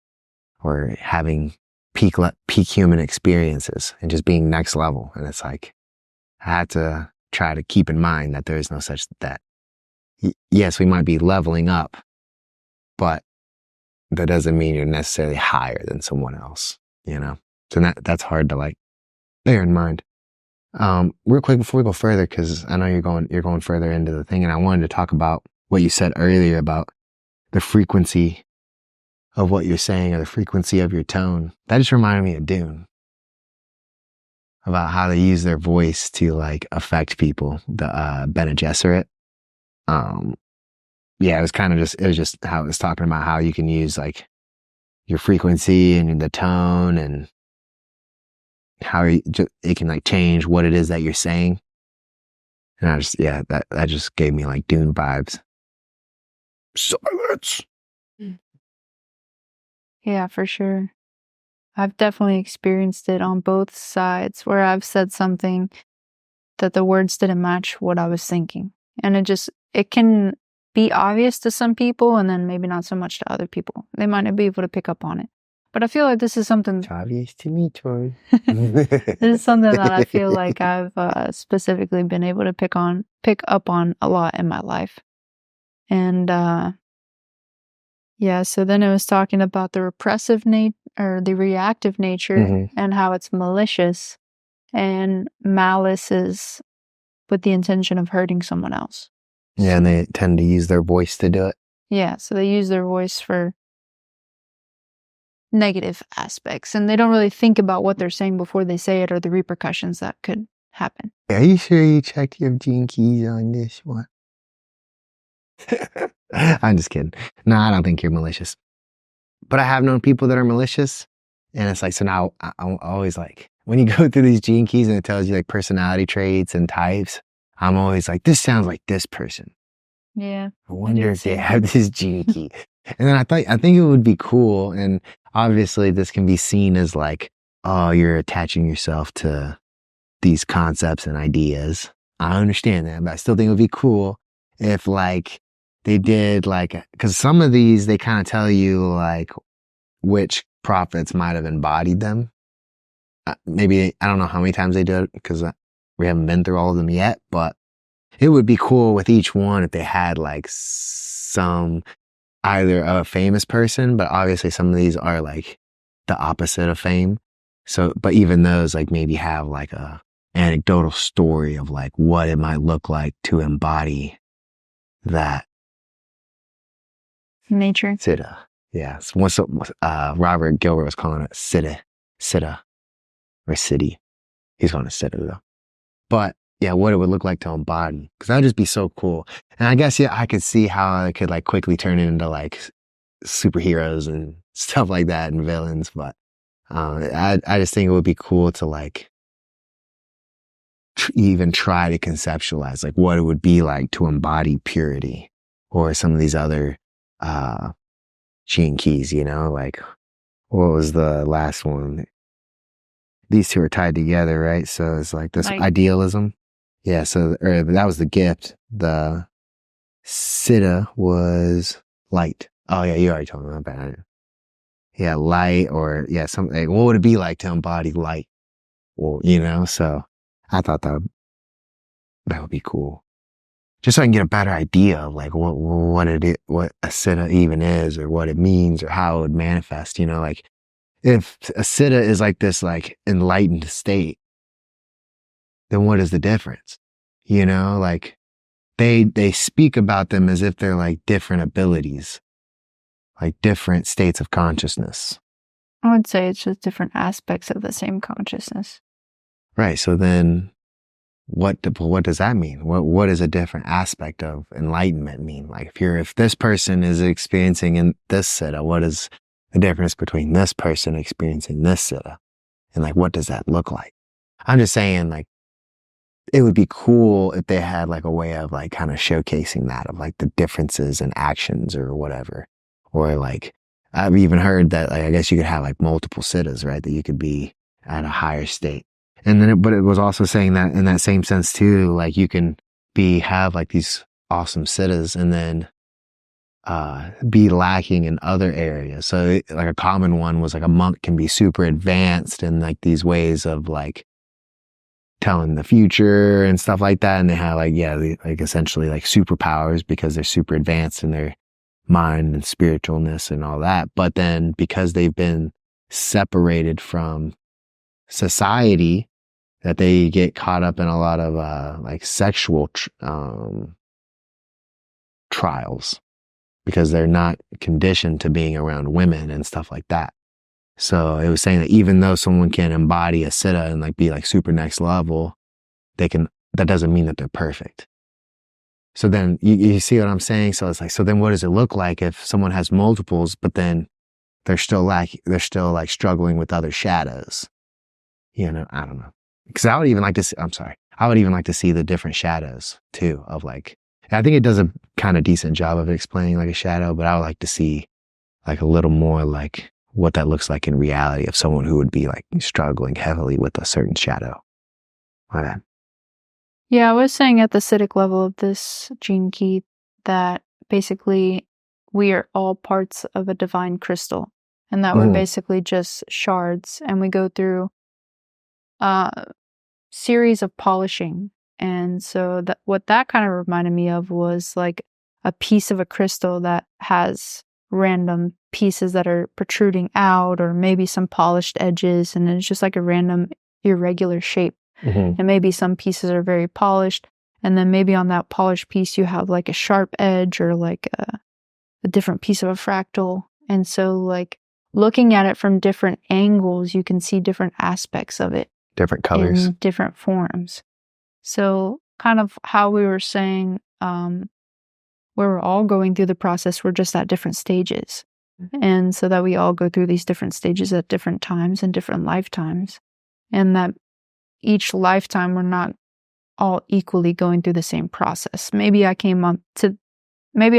or having peak human experiences and just being next level. And it's like, I had to try to keep in mind that there is no such that. Yes, we might be leveling up, but that doesn't mean you're necessarily higher than someone else, So that's hard to like bear in mind. Real quick before we go further, because I know you're going further into the thing, and I wanted to talk about what you said earlier about the frequency of what you're saying or the frequency of your tone. That just reminded me of Dune, about how they use their voice to like affect people. The Bene Gesserit. Yeah, it was just how it was talking about how you can use like your frequency and the tone and how it can like change what it is that you're saying. And that just gave me like Dune vibes. Silence.
Yeah, for sure. I've definitely experienced it on both sides where I've said something that the words didn't match what I was thinking. And it can be obvious to some people and then maybe not so much to other people. They might not be able to pick up on it. But I feel like this is something...
It's obvious to me, Tori.
This is something that I feel like I've specifically been able to pick up on a lot in my life. And Yeah, so then it was talking about the repressive or the reactive nature and how it's malicious, and malice is with the intention of hurting someone else.
Yeah, and they tend to use their voice to do it.
Yeah, so they use their voice for negative aspects, and they don't really think about what they're saying before they say it or the repercussions that could happen.
Are you sure you checked your gene keys on this one? I'm just kidding. No, I don't think you're malicious. But I have known people that are malicious, and it's like, so now I'm always like, when you go through these gene keys and it tells you like personality traits and types, I'm always like, this sounds like this person.
Yeah.
I wonder if they have this gene key. And then I think it would be cool. And obviously this can be seen as like, oh, you're attaching yourself to these concepts and ideas. I understand that, but I still think it would be cool if like they did like, cause some of these, they kind of tell you like which prophets might have embodied them. Maybe, I don't know how many times they do it because we haven't been through all of them yet, but it would be cool with each one if they had like some, either a famous person, but obviously some of these are like the opposite of fame. So, but even those like maybe have like a anecdotal story of like what it might look like to embody that
nature.
siddha. Yeah. So once Robert Gilbert was calling it siddha, or city. He's calling it siddha though. But yeah, what it would look like to embody, because that would just be so cool. And I guess, yeah, I could see how I could like quickly turn it into like superheroes and stuff like that and villains. But I just think it would be cool to like even try to conceptualize like what it would be like to embody purity or some of these other gene keys, you know, like what was the last one? These two are tied together, right? So it's like this idealism. Yeah, so or that was the gift. The siddha was light. Oh yeah, you already told me about it. Yeah, light, or yeah, something. Like, what would it be like to embody light? Well, you know, so I thought that would be cool, just so I can get a better idea of like what a siddha even is, or what it means, or how it would manifest. You know, like if a siddha is like this like enlightened state, then what is the difference? You know, like they speak about them as if they're like different abilities, like different states of consciousness.
I would say it's just different aspects of the same consciousness.
Right. So then what does that mean? What does a different aspect of enlightenment mean? Like if this person is experiencing in this siddha, what is the difference between this person experiencing this siddha? And like, what does that look like? I'm just saying like, it would be cool if they had like a way of like kind of showcasing that, of like the differences in actions or whatever. Or like, I've even heard that like, I guess you could have like multiple siddhas, right? That you could be at a higher state. And then, but it was also saying that in that same sense too, like you can have like these awesome siddhas and then, be lacking in other areas. So like a common one was like a monk can be super advanced in like these ways of like, telling the future and stuff like that. And they have like, yeah, like essentially like superpowers because they're super advanced in their mind and spiritualness and all that. But then because they've been separated from society, that they get caught up in a lot of, like sexual, trials because they're not conditioned to being around women and stuff like that. So it was saying that even though someone can embody a siddha and like be like super next level, that doesn't mean that they're perfect. So then you see what I'm saying? So it's like, so then what does it look like if someone has multiples, but then they're still like struggling with other shadows? You know, I don't know. Because I would even like to see, I would even like to see the different shadows too of like, I think it does a kind of decent job of explaining like a shadow, but I would like to see like a little more like what that looks like in reality of someone who would be like struggling heavily with a certain shadow. My bad.
Yeah, I was saying at the acidic level of this gene key that basically we are all parts of a divine crystal, and that we're basically just shards, and we go through a series of polishing. And so what that kind of reminded me of was like a piece of a crystal that has random pieces that are protruding out, or maybe some polished edges, and it's just like a random irregular shape.
Mm-hmm.
And maybe some pieces are very polished, and then maybe on that polished piece you have like a sharp edge or like a different piece of a fractal. And so like looking at it from different angles, you can see different aspects of it.
Different colors.
In different forms. So kind of how we were saying, where we're all going through the process, we're just at different stages. And so that we all go through these different stages at different times and different lifetimes. And that each lifetime we're not all equally going through the same process. Maybe I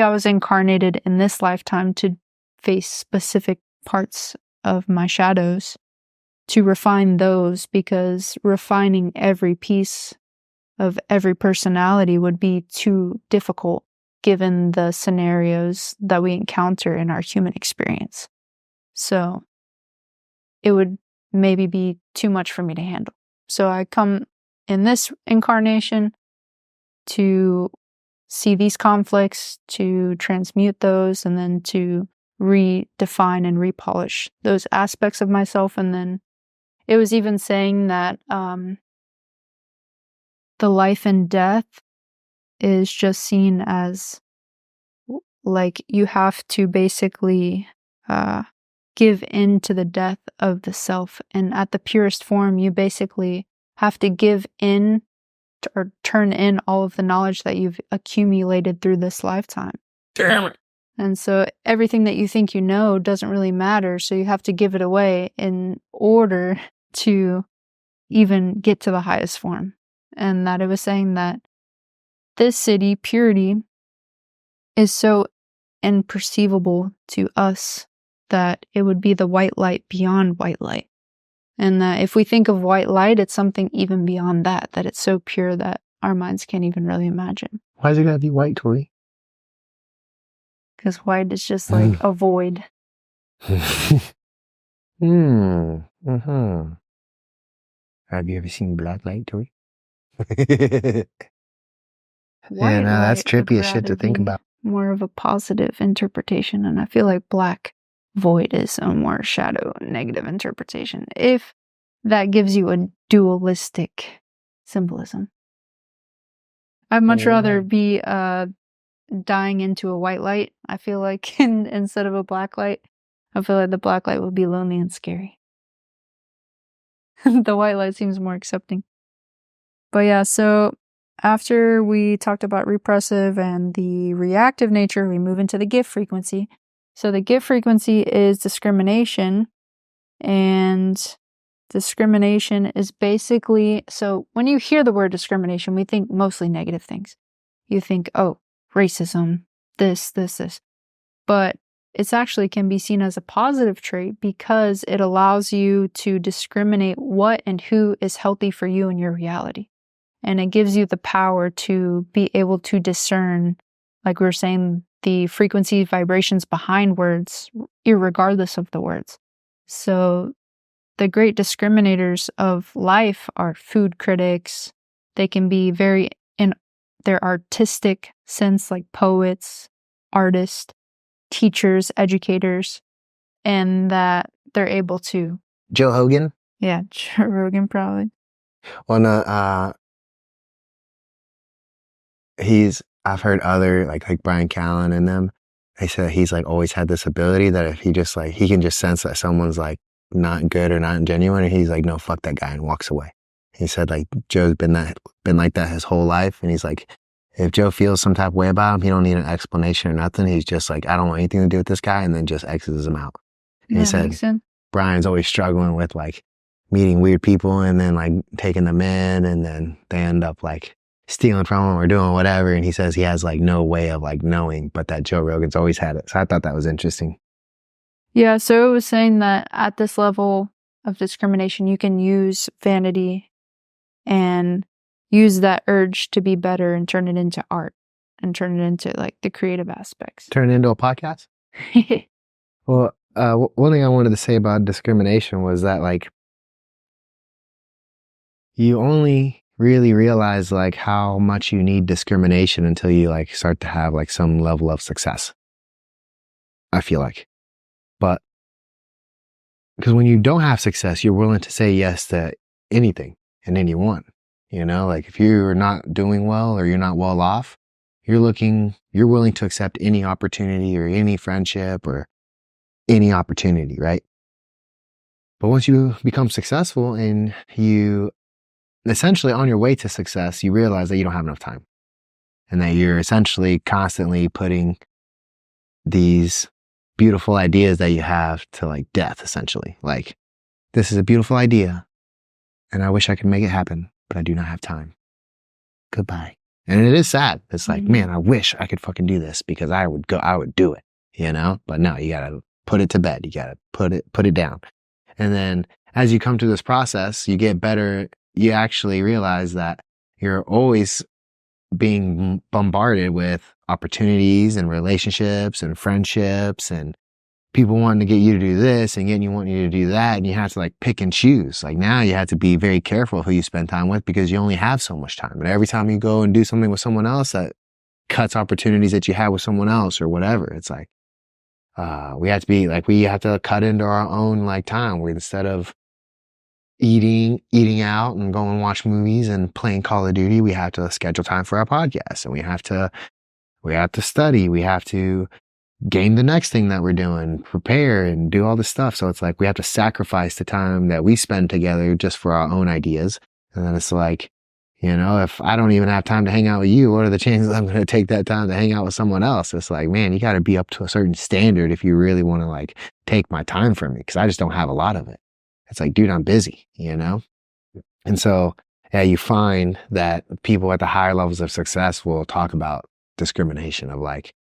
was incarnated in this lifetime to face specific parts of my shadows, to refine those, because refining every piece of every personality would be too difficult given the scenarios that we encounter in our human experience. So it would maybe be too much for me to handle. So I come in this incarnation to see these conflicts, to transmute those, and then to redefine and repolish those aspects of myself. And then it was even saying that the life and death is just seen as like you have to basically give in to the death of the self. And at the purest form, you basically have to give in or turn in all of the knowledge that you've accumulated through this lifetime.
Damn it.
And so everything that you think you know doesn't really matter. So you have to give it away in order to even get to the highest form. And that it was saying that this city, purity, is so imperceivable to us that it would be the white light beyond white light. And that if we think of white light, it's something even beyond that, that it's so pure that our minds can't even really imagine.
Why is it gotta be white, Tori?
Because white is just like a void.
Mm-hmm. Have you ever seen black light, Tori? Yeah, no, that's trippy as shit to think about.
More of a positive interpretation, and I feel like black void is a more shadow negative interpretation, if that gives you a dualistic symbolism. I'd much rather be dying into a white light, I feel like, instead of a black light. I feel like the black light would be lonely and scary. The white light seems more accepting. But yeah, so after we talked about repressive and the reactive nature, we move into the gift frequency. So the gift frequency is discrimination, and discrimination is basically, so when you hear the word discrimination, we think mostly negative things. You think, oh, racism, this. But it's actually can be seen as a positive trait because it allows you to discriminate what and who is healthy for you in your reality. And it gives you the power to be able to discern, like we were saying, the frequency vibrations behind words, irregardless of the words. So the great discriminators of life are food critics. They can be very in their artistic sense, like poets, artists, teachers, educators, and that they're able to.
Joe Hogan?
Yeah, Joe Rogan probably.
Well, no, I've heard other, like Brian Callen and them, they said he's like always had this ability that if he just like, he can just sense that someone's like not good or not genuine, and he's like, no, fuck that guy, and walks away. He said like Joe's been like that his whole life, and he's like, if Joe feels some type of way about him, he don't need an explanation or nothing. He's just like, I don't want anything to do with this guy, and then just exits him out. And he said Brian's always struggling with like meeting weird people and then like taking them in, and then they end up like stealing from him or doing whatever. And he says he has like no way of like knowing, but that Joe Rogan's always had it. So I thought that was interesting.
Yeah, so it was saying that at this level of discrimination, you can use vanity and use that urge to be better and turn it into art and turn it into like the creative aspects.
Turn it into a podcast? Well, one thing I wanted to say about discrimination was that like you only really realize like how much you need discrimination until you like start to have like some level of success. I feel like. But because when you don't have success, you're willing to say yes to anything and anyone. Like if you're not doing well or you're not well off, you're willing to accept any opportunity or any friendship or any opportunity, right? But once you become successful and you essentially on your way to success, you realize that you don't have enough time and that you're essentially constantly putting these beautiful ideas that you have to like death, essentially. Like, this is a beautiful idea and I wish I could make it happen, but I do not have time. Goodbye. And it is sad. It's like, man, I wish I could fucking do this because I would do it, But no, you gotta put it to bed. You gotta put it down. And then as you come through this process, you get better. You actually realize that you're always being bombarded with opportunities and relationships and friendships and people wanting to get you to do this and wanting you to do that. And you have to like pick and choose. Like now you have to be very careful who you spend time with because you only have so much time. But every time you go and do something with someone else that cuts opportunities that you had with someone else or whatever, it's like, we have to cut into our own like time where instead of eating out and go and watch movies and playing Call of Duty, we have to schedule time for our podcast and we have to study. We have to gain the next thing that we're doing, prepare and do all this stuff. So it's like, we have to sacrifice the time that we spend together just for our own ideas. And then it's like, if I don't even have time to hang out with you, what are the chances I'm going to take that time to hang out with someone else? It's like, man, you got to be up to a certain standard if you really want to like take my time from me. Cause I just don't have a lot of it. It's like, dude, I'm busy, And so, yeah, you find that people at the higher levels of success will talk about discrimination of like,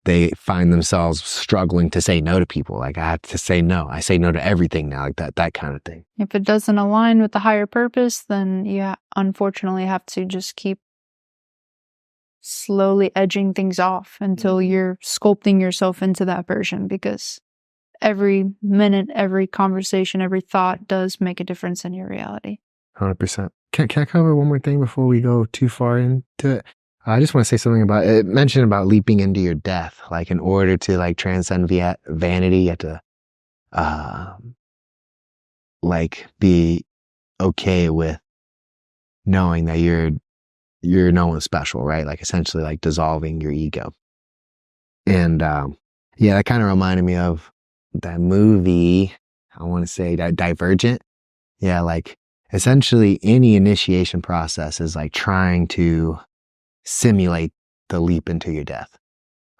they find themselves struggling to say no to people. Like, I have to say no. I say no to everything now, like that kind of thing.
If it doesn't align with the higher purpose, then you unfortunately have to just keep slowly edging things off until you're sculpting yourself into that version, because every minute, every conversation, every thought does make a difference in your reality.
100%. Can I cover one more thing before we go too far into it? I just want to say something about it. Mentioned about leaping into your death. Like in order to like transcend vanity, you have to like be okay with knowing that you're no one special, right? Like essentially like dissolving your ego. And yeah, that kind of reminded me of that movie. I want to say that Divergent. Yeah, like essentially any initiation process is like trying to simulate the leap into your death,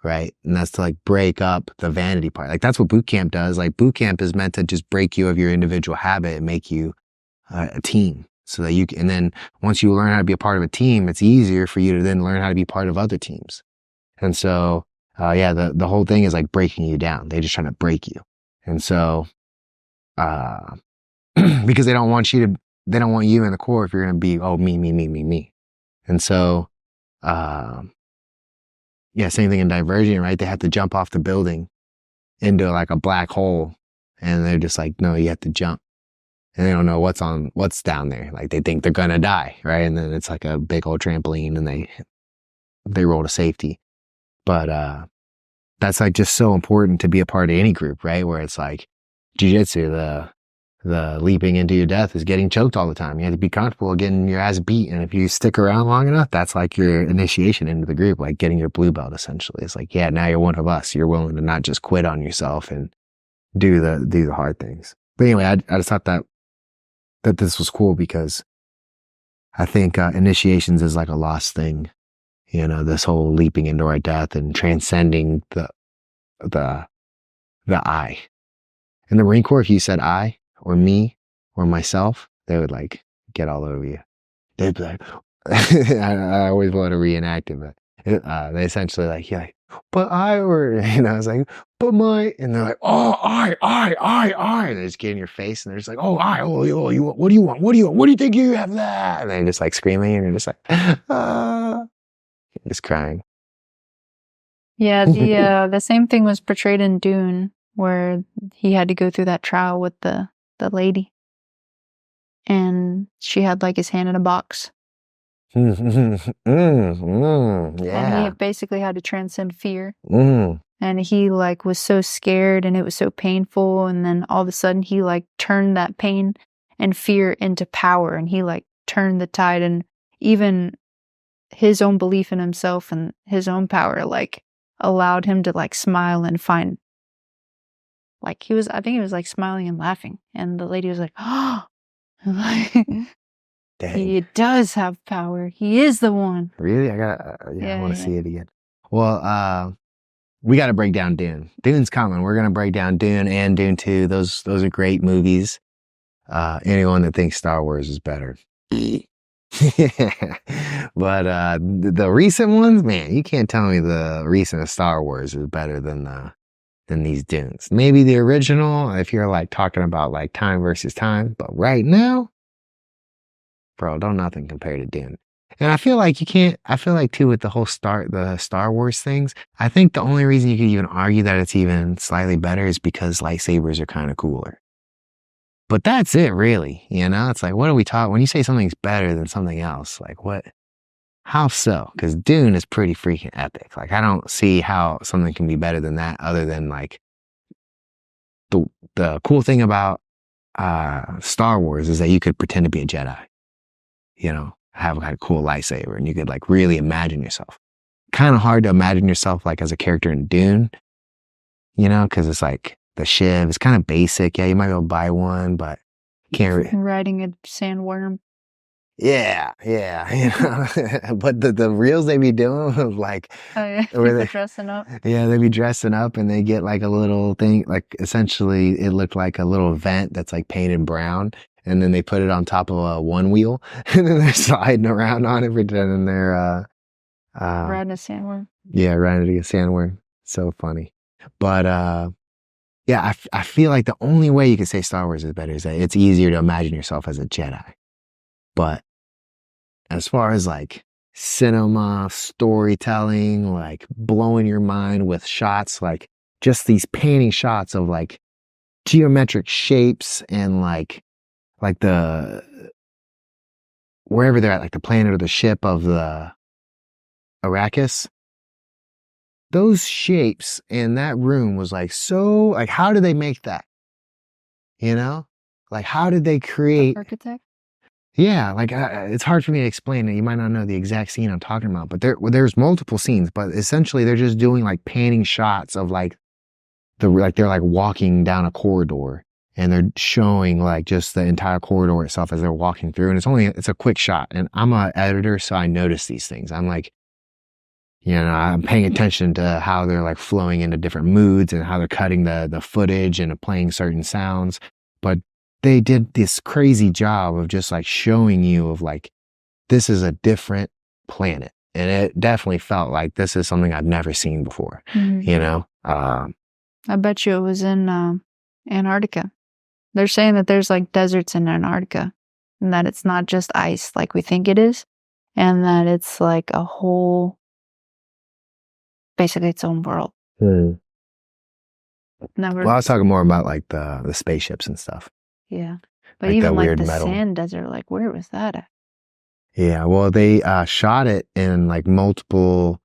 right? And that's to like break up the vanity part. Like that's what boot camp does. Like boot camp is meant to just break you of your individual habit and make you a team, so that and then once you learn how to be a part of a team, it's easier for you to then learn how to be part of other teams. And so, yeah, the whole thing is like breaking you down. They're just trying to break you. And so, because they don't want you in the core if you're going to be, oh, me. And so, yeah, same thing in Divergent, right? They have to jump off the building into like a black hole and they're just like, no, you have to jump. And they don't know what's down there. Like they think they're going to die, right? And then it's like a big old trampoline and they roll to safety. But, that's like just so important to be a part of any group, right? Where it's like jiu-jitsu, the leaping into your death is getting choked all the time. You have to be comfortable getting your ass beat. And if you stick around long enough, that's like your initiation into the group, like getting your blue belt essentially. It's like, yeah, now you're one of us. You're willing to not just quit on yourself and do the hard things. But anyway, I just thought that this was cool because I think initiations is like a lost thing. This whole leaping into our death and transcending the I. In the Marine Corps, if you said I or me or myself, they would like get all over you. They'd be like, I always want to reenact it, but they essentially like, yeah, but I, or, I was like, but my, and they're like, oh, I, and they just get in your face and they're just like, oh, you, what do you want? What do you want? What do you think you have that? And they're just like screaming and you're just like, just crying.
Yeah, the same thing was portrayed in Dune, where he had to go through that trial with the lady, and she had like his hand in a box.
Yeah.
And he basically had to transcend fear. and he like was so scared and it was so painful, and then all of a sudden he like turned that pain and fear into power, and he like turned the tide, and even his own belief in himself and his own power like allowed him to like smile and find, like I think he was like smiling and laughing, and the lady was like, oh, he does have power, he is the one.
Really? I want to see it again. Well, we got to break down Dune. Dune's coming. We're gonna break down Dune and Dune 2. Those are great movies. Anyone that thinks Star Wars is better. But the recent ones, man, you can't tell me the recent Star Wars is better than these Dunes. Maybe the original, if you're like talking about like time versus time, but right now, bro, don't nothing compare to Dune. And I feel like too with the whole the Star Wars things, I think the only reason you could even argue that it's even slightly better is because lightsabers are kind of cooler. But that's it, really. You know, it's like, what are we talking? When you say something's better than something else, like what? How so? Because Dune is pretty freaking epic. Like, I don't see how something can be better than that, other than like the cool thing about Star Wars is that you could pretend to be a Jedi. You know, have a cool lightsaber, and you could like really imagine yourself. Kind of hard to imagine yourself like as a character in Dune. You know, because it's like the shiv is kind of basic. Yeah, you might be able to buy one, but can't.
Riding a sandworm.
Yeah. You know, but the reels they be doing of like,
people dressing up.
Yeah, they be dressing up and they get like a little thing, like essentially it looked like a little vent that's like painted brown, and then they put it on top of a one wheel, and then they're sliding around on it, pretending they're
riding a sandworm.
Yeah, riding a sandworm. So funny, but yeah, I feel like the only way you could say Star Wars is better is that it's easier to imagine yourself as a Jedi. But as far as like cinema, storytelling, like blowing your mind with shots, like just these painting shots of like geometric shapes and like the, wherever they're at, like the planet or the ship of the Arrakis, those shapes in that room was like, so like, how did they make that? You know, like how did they create?
The architect?
Yeah, like it's hard for me to explain it. You might not know the exact scene I'm talking about, but there's multiple scenes, but essentially they're just doing like painting shots of like they're like walking down a corridor, and they're showing like just the entire corridor itself as they're walking through. And it's a quick shot. And I'm an editor, so I notice these things. I'm like, you know, I'm paying attention to how they're like flowing into different moods and how they're cutting the footage and playing certain sounds. But they did this crazy job of just like showing you of like, this is a different planet. And it definitely felt like this is something I've never seen before, you know?
I bet you it was in Antarctica. They're saying that there's like deserts in Antarctica, and that it's not just ice like we think it is, and that it's like a whole, basically its own world.
Well, I was talking more about like the spaceships and stuff.
Yeah. But
like
even like
weird
the
metal
sand desert, like where was that at?
Yeah, well, they shot it in like multiple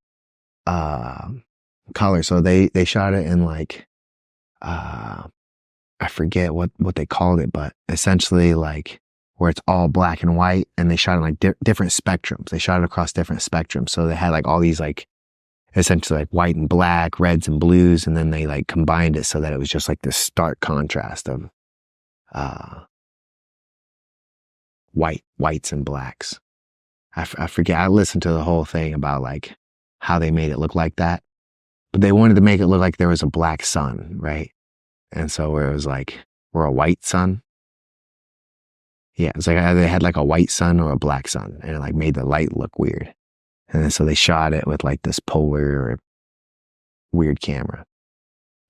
colors. So they shot it in like I forget what they called it, but essentially like where it's all black and white, and they shot in like different spectrums. They shot it across different spectrums. So they had like all these like essentially like white and black, reds and blues, and then they like combined it so that it was just like this stark contrast of whites and blacks. I forget. I listened to the whole thing about like how they made it look like that, but they wanted to make it look like there was a black sun, right? And so where it was like, or a white sun. Yeah, it's like they had like a white sun or a black sun, and it like made the light look weird. And then so they shot it with like this polar or weird camera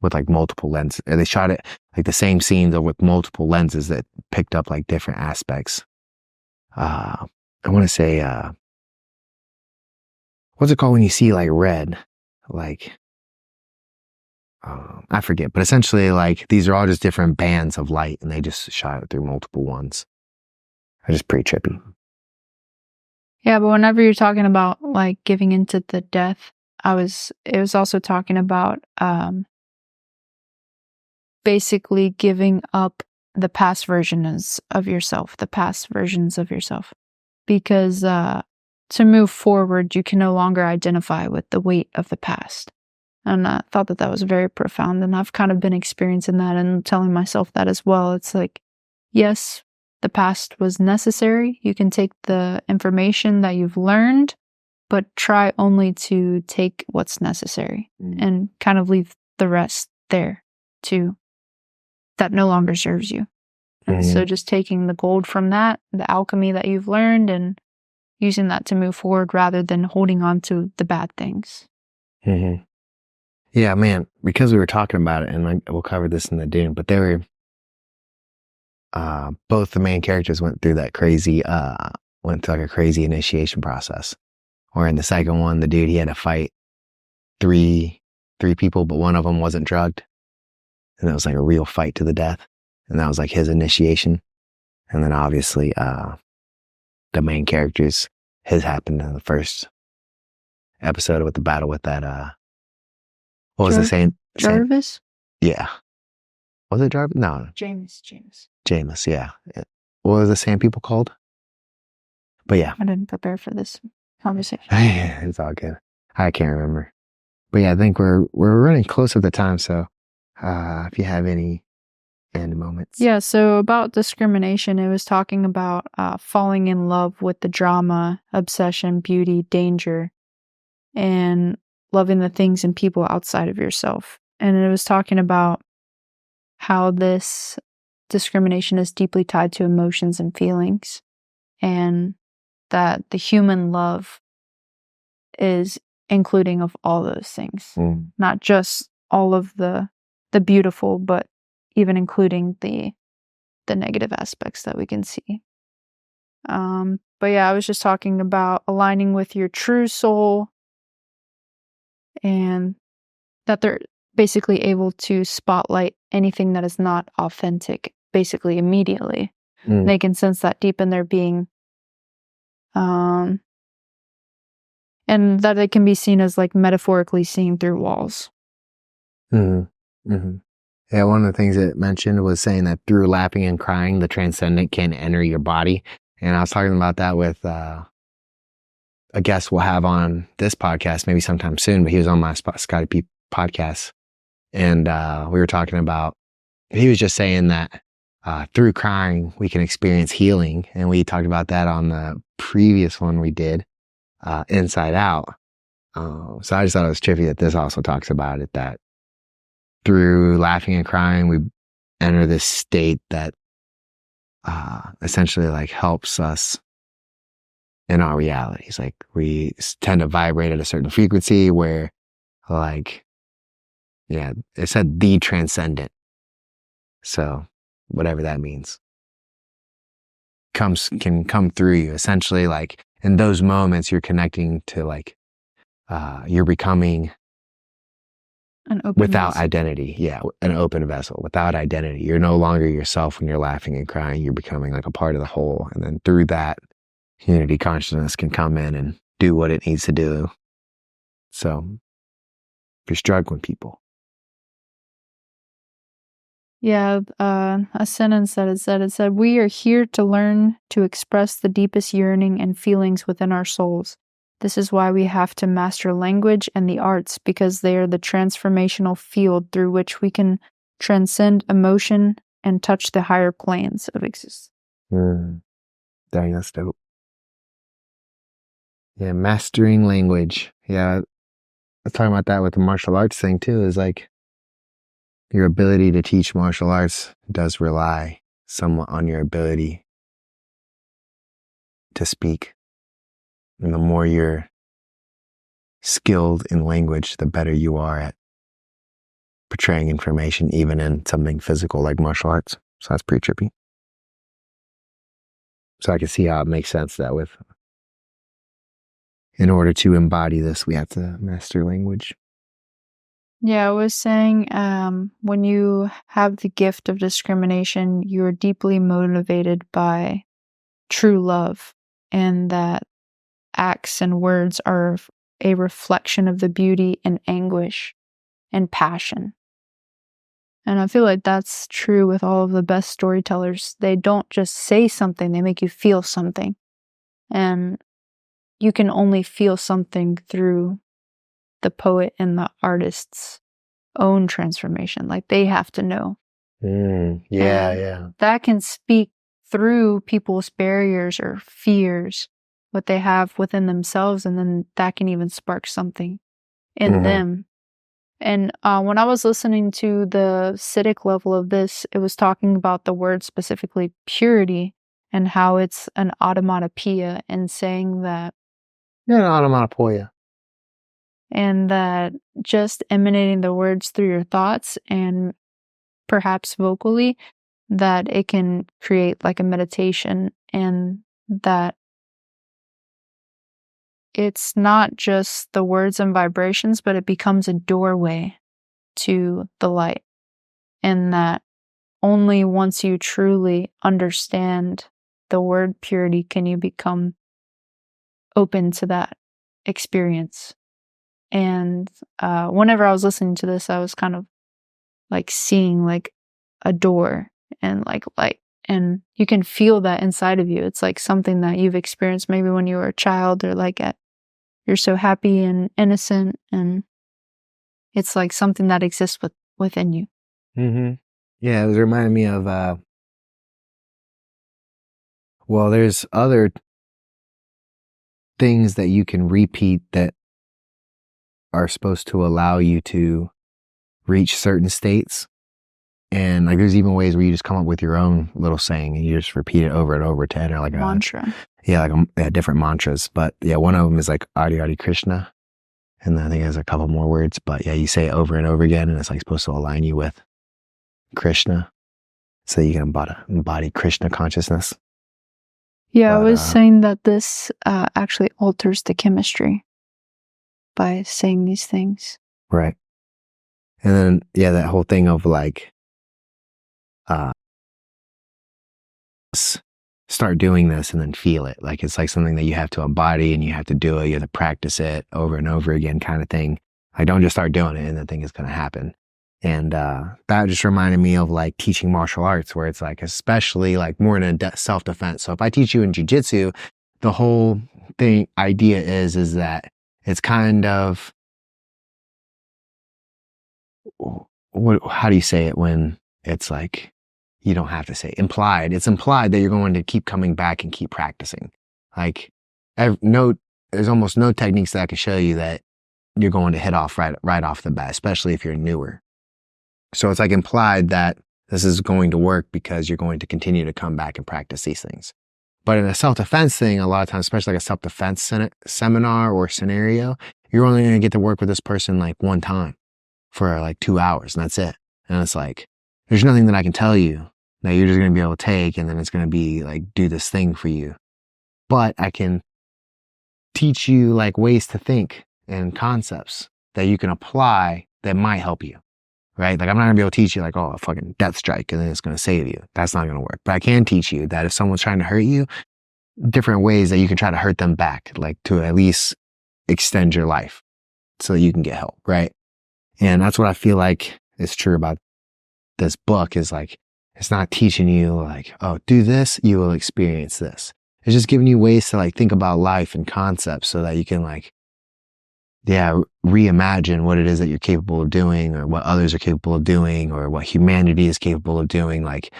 with like multiple lenses. And they shot it like the same scenes with multiple lenses that picked up like different aspects. I want to say, what's it called when you see like red? Like, I forget, but essentially like these are all just different bands of light, and they just shot it through multiple ones. It's just pretty trippy.
Yeah, but whenever you're talking about like giving into the death it was also talking about basically giving up the past versions of yourself, because to move forward, you can no longer identify with the weight of the past. And I thought that was very profound, and I've kind of been experiencing that and telling myself that as well. It's like, yes, the past was necessary. You can take the information that you've learned, but try only to take what's necessary and kind of leave the rest there too, that no longer serves you. And so just taking the gold from that, the alchemy that you've learned, and using that to move forward rather than holding on to the bad things.
Mm-hmm. Yeah, man, because we were talking about it, and we'll cover this in the Dune, but they were, both the main characters went through that crazy, went through like a crazy initiation process. Or in the second one, the dude, he had to fight three people, but one of them wasn't drugged. And it was like a real fight to the death. And that was like his initiation. And then obviously, the main characters, his happened in the first episode with the battle with that, what was it saying?
Jarvis?
Yeah. Was it Jarvis? No. Jameis, yeah. What was the sand people called? But yeah.
I didn't prepare for this conversation.
It's all good. I can't remember. But yeah, I think we're running close with the time. So if you have any end moments.
Yeah, so about discrimination, it was talking about falling in love with the drama, obsession, beauty, danger, and loving the things and people outside of yourself. And it was talking about how this discrimination is deeply tied to emotions and feelings, and that the human love is including of all those things, not just all of the beautiful, but even including the negative aspects that we can see. But yeah, I was just talking about aligning with your true soul, and that they're basically able to spotlight anything that is not authentic basically immediately. They can sense that deep in their being. And that it can be seen as like metaphorically seeing through walls.
Yeah, one of the things it mentioned was saying that through laughing and crying, the transcendent can enter your body. And I was talking about that with a guest we'll have on this podcast maybe sometime soon, but he was on my Scotty P podcast. And we were talking about, he was just saying that through crying, we can experience healing. And we talked about that on the previous one we did, Inside Out. So I just thought it was trippy that this also talks about it, that through laughing and crying, we enter this state that essentially like helps us in our realities. Like we tend to vibrate at a certain frequency where, like, yeah, it said the transcendent. So whatever that means can come through you. Essentially, like in those moments, you're connecting to like, you're becoming
an open
without
vessel.
Identity. Yeah, an open vessel without identity. You're no longer yourself when you're laughing and crying. You're becoming like a part of the whole. And then through that, unity consciousness can come in and do what it needs to do. So if you're struggling, people.
Yeah, a sentence that it said, we are here to learn to express the deepest yearning and feelings within our souls. This is why we have to master language and the arts, because they are the transformational field through which we can transcend emotion and touch the higher planes of existence.
Dang, that's dope. Yeah, mastering language. Yeah, I was talking about that with the martial arts thing too, is like your ability to teach martial arts does rely somewhat on your ability to speak. And the more you're skilled in language, the better you are at portraying information, even in something physical like martial arts. So that's pretty trippy. So I can see how it makes sense that in order to embody this, we have to master language.
Yeah, I was saying, when you have the gift of discrimination, you're deeply motivated by true love, and that acts and words are a reflection of the beauty and anguish and passion. And I feel like that's true with all of the best storytellers. They don't just say something, they make you feel something. And you can only feel something through the poet and the artist's own transformation. Like, they have to know.
Yeah.
That can speak through people's barriers or fears, what they have within themselves, and then that can even spark something in them. And when I was listening to the Citic level of this, it was talking about the word specifically purity and how it's an automatopoeia, and saying that
Yeah, an onomatopoeia.
and that just emanating the words through your thoughts and perhaps vocally, that it can create like a meditation, and that it's not just the words and vibrations, but it becomes a doorway to the light. And that only once you truly understand the word purity can you become open to that experience. And whenever I was listening to this, I was kind of like seeing like a door and like light. And you can feel that inside of you. It's like something that you've experienced maybe when you were a child, or like you're so happy and innocent, and it's like something that exists within you.
Yeah, it was reminding me of well, there's other things that you can repeat that are supposed to allow you to reach certain states. And like, there's even ways where you just come up with your own little saying and you just repeat it over and over to enter like
Mantra.
Different mantras. But yeah, one of them is like Adi Adi Krishna. And then I think there's a couple more words, but yeah, you say it over and over again, and it's like supposed to align you with Krishna, so you can embody Krishna consciousness.
Yeah, I was saying that this actually alters the chemistry by saying these things.
Right. And then, yeah, that whole thing of like, start doing this and then feel it. Like, it's like something that you have to embody and you have to do it. You have to practice it over and over again, kind of thing. Like, don't just start doing it and the thing is going to happen. And that just reminded me of like teaching martial arts, where it's like, especially like more in a self-defense. So if I teach you in jiu-jitsu, the whole idea is that it's kind of, how do you say it when it's like, you don't have to say implied. It's implied that you're going to keep coming back and keep practicing. Like, there's almost no techniques that I can show you that you're going to hit off right off the bat, especially if you're newer. So it's like implied that this is going to work because you're going to continue to come back and practice these things. But in a self-defense thing, a lot of times, especially like a self-defense seminar or scenario, you're only going to get to work with this person like one time for like 2 hours, and that's it. And it's like, there's nothing that I can tell you that you're just going to be able to take, and then it's going to be like, do this thing for you. But I can teach you like ways to think and concepts that you can apply that might help you, right? Like, I'm not going to be able to teach you like, oh, a fucking death strike and then it's going to save you. That's not going to work. But I can teach you that if someone's trying to hurt you, different ways that you can try to hurt them back, like to at least extend your life so that you can get help, right? And that's what I feel like is true about this book, is like, it's not teaching you like, oh, do this, you will experience this. It's just giving you ways to like think about life and concepts so that you can like, reimagine what it is that you're capable of doing, or what others are capable of doing, or what humanity is capable of doing. Like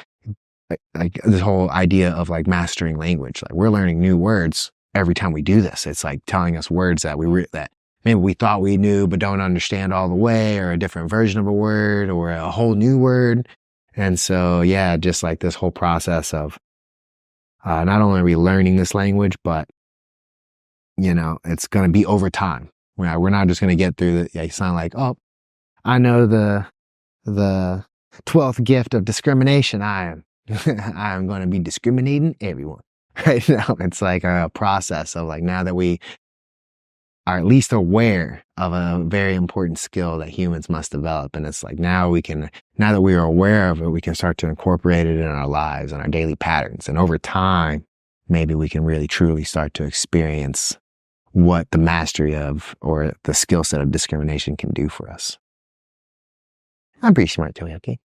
this whole idea of like mastering language. Like, we're learning new words every time we do this. It's like telling us words that that maybe we thought we knew but don't understand all the way, or a different version of a word, or a whole new word. And so, yeah, just like this whole process of not only are we learning this language, but, you know, it's going to be over time. We're not just going to get through the, it's not like, oh, I know the 12th gift of discrimination. I am going to be discriminating everyone right now. It's like a process of like, now that we are at least aware of a very important skill that humans must develop. And it's like, now that we are aware of it, we can start to incorporate it in our lives and our daily patterns. And over time, maybe we can really truly start to experience what the mastery of or the skill set of discrimination can do for us. I'm pretty smart, Joey, okay?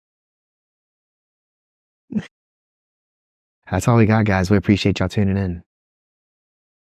That's all we got, guys. We appreciate y'all tuning in.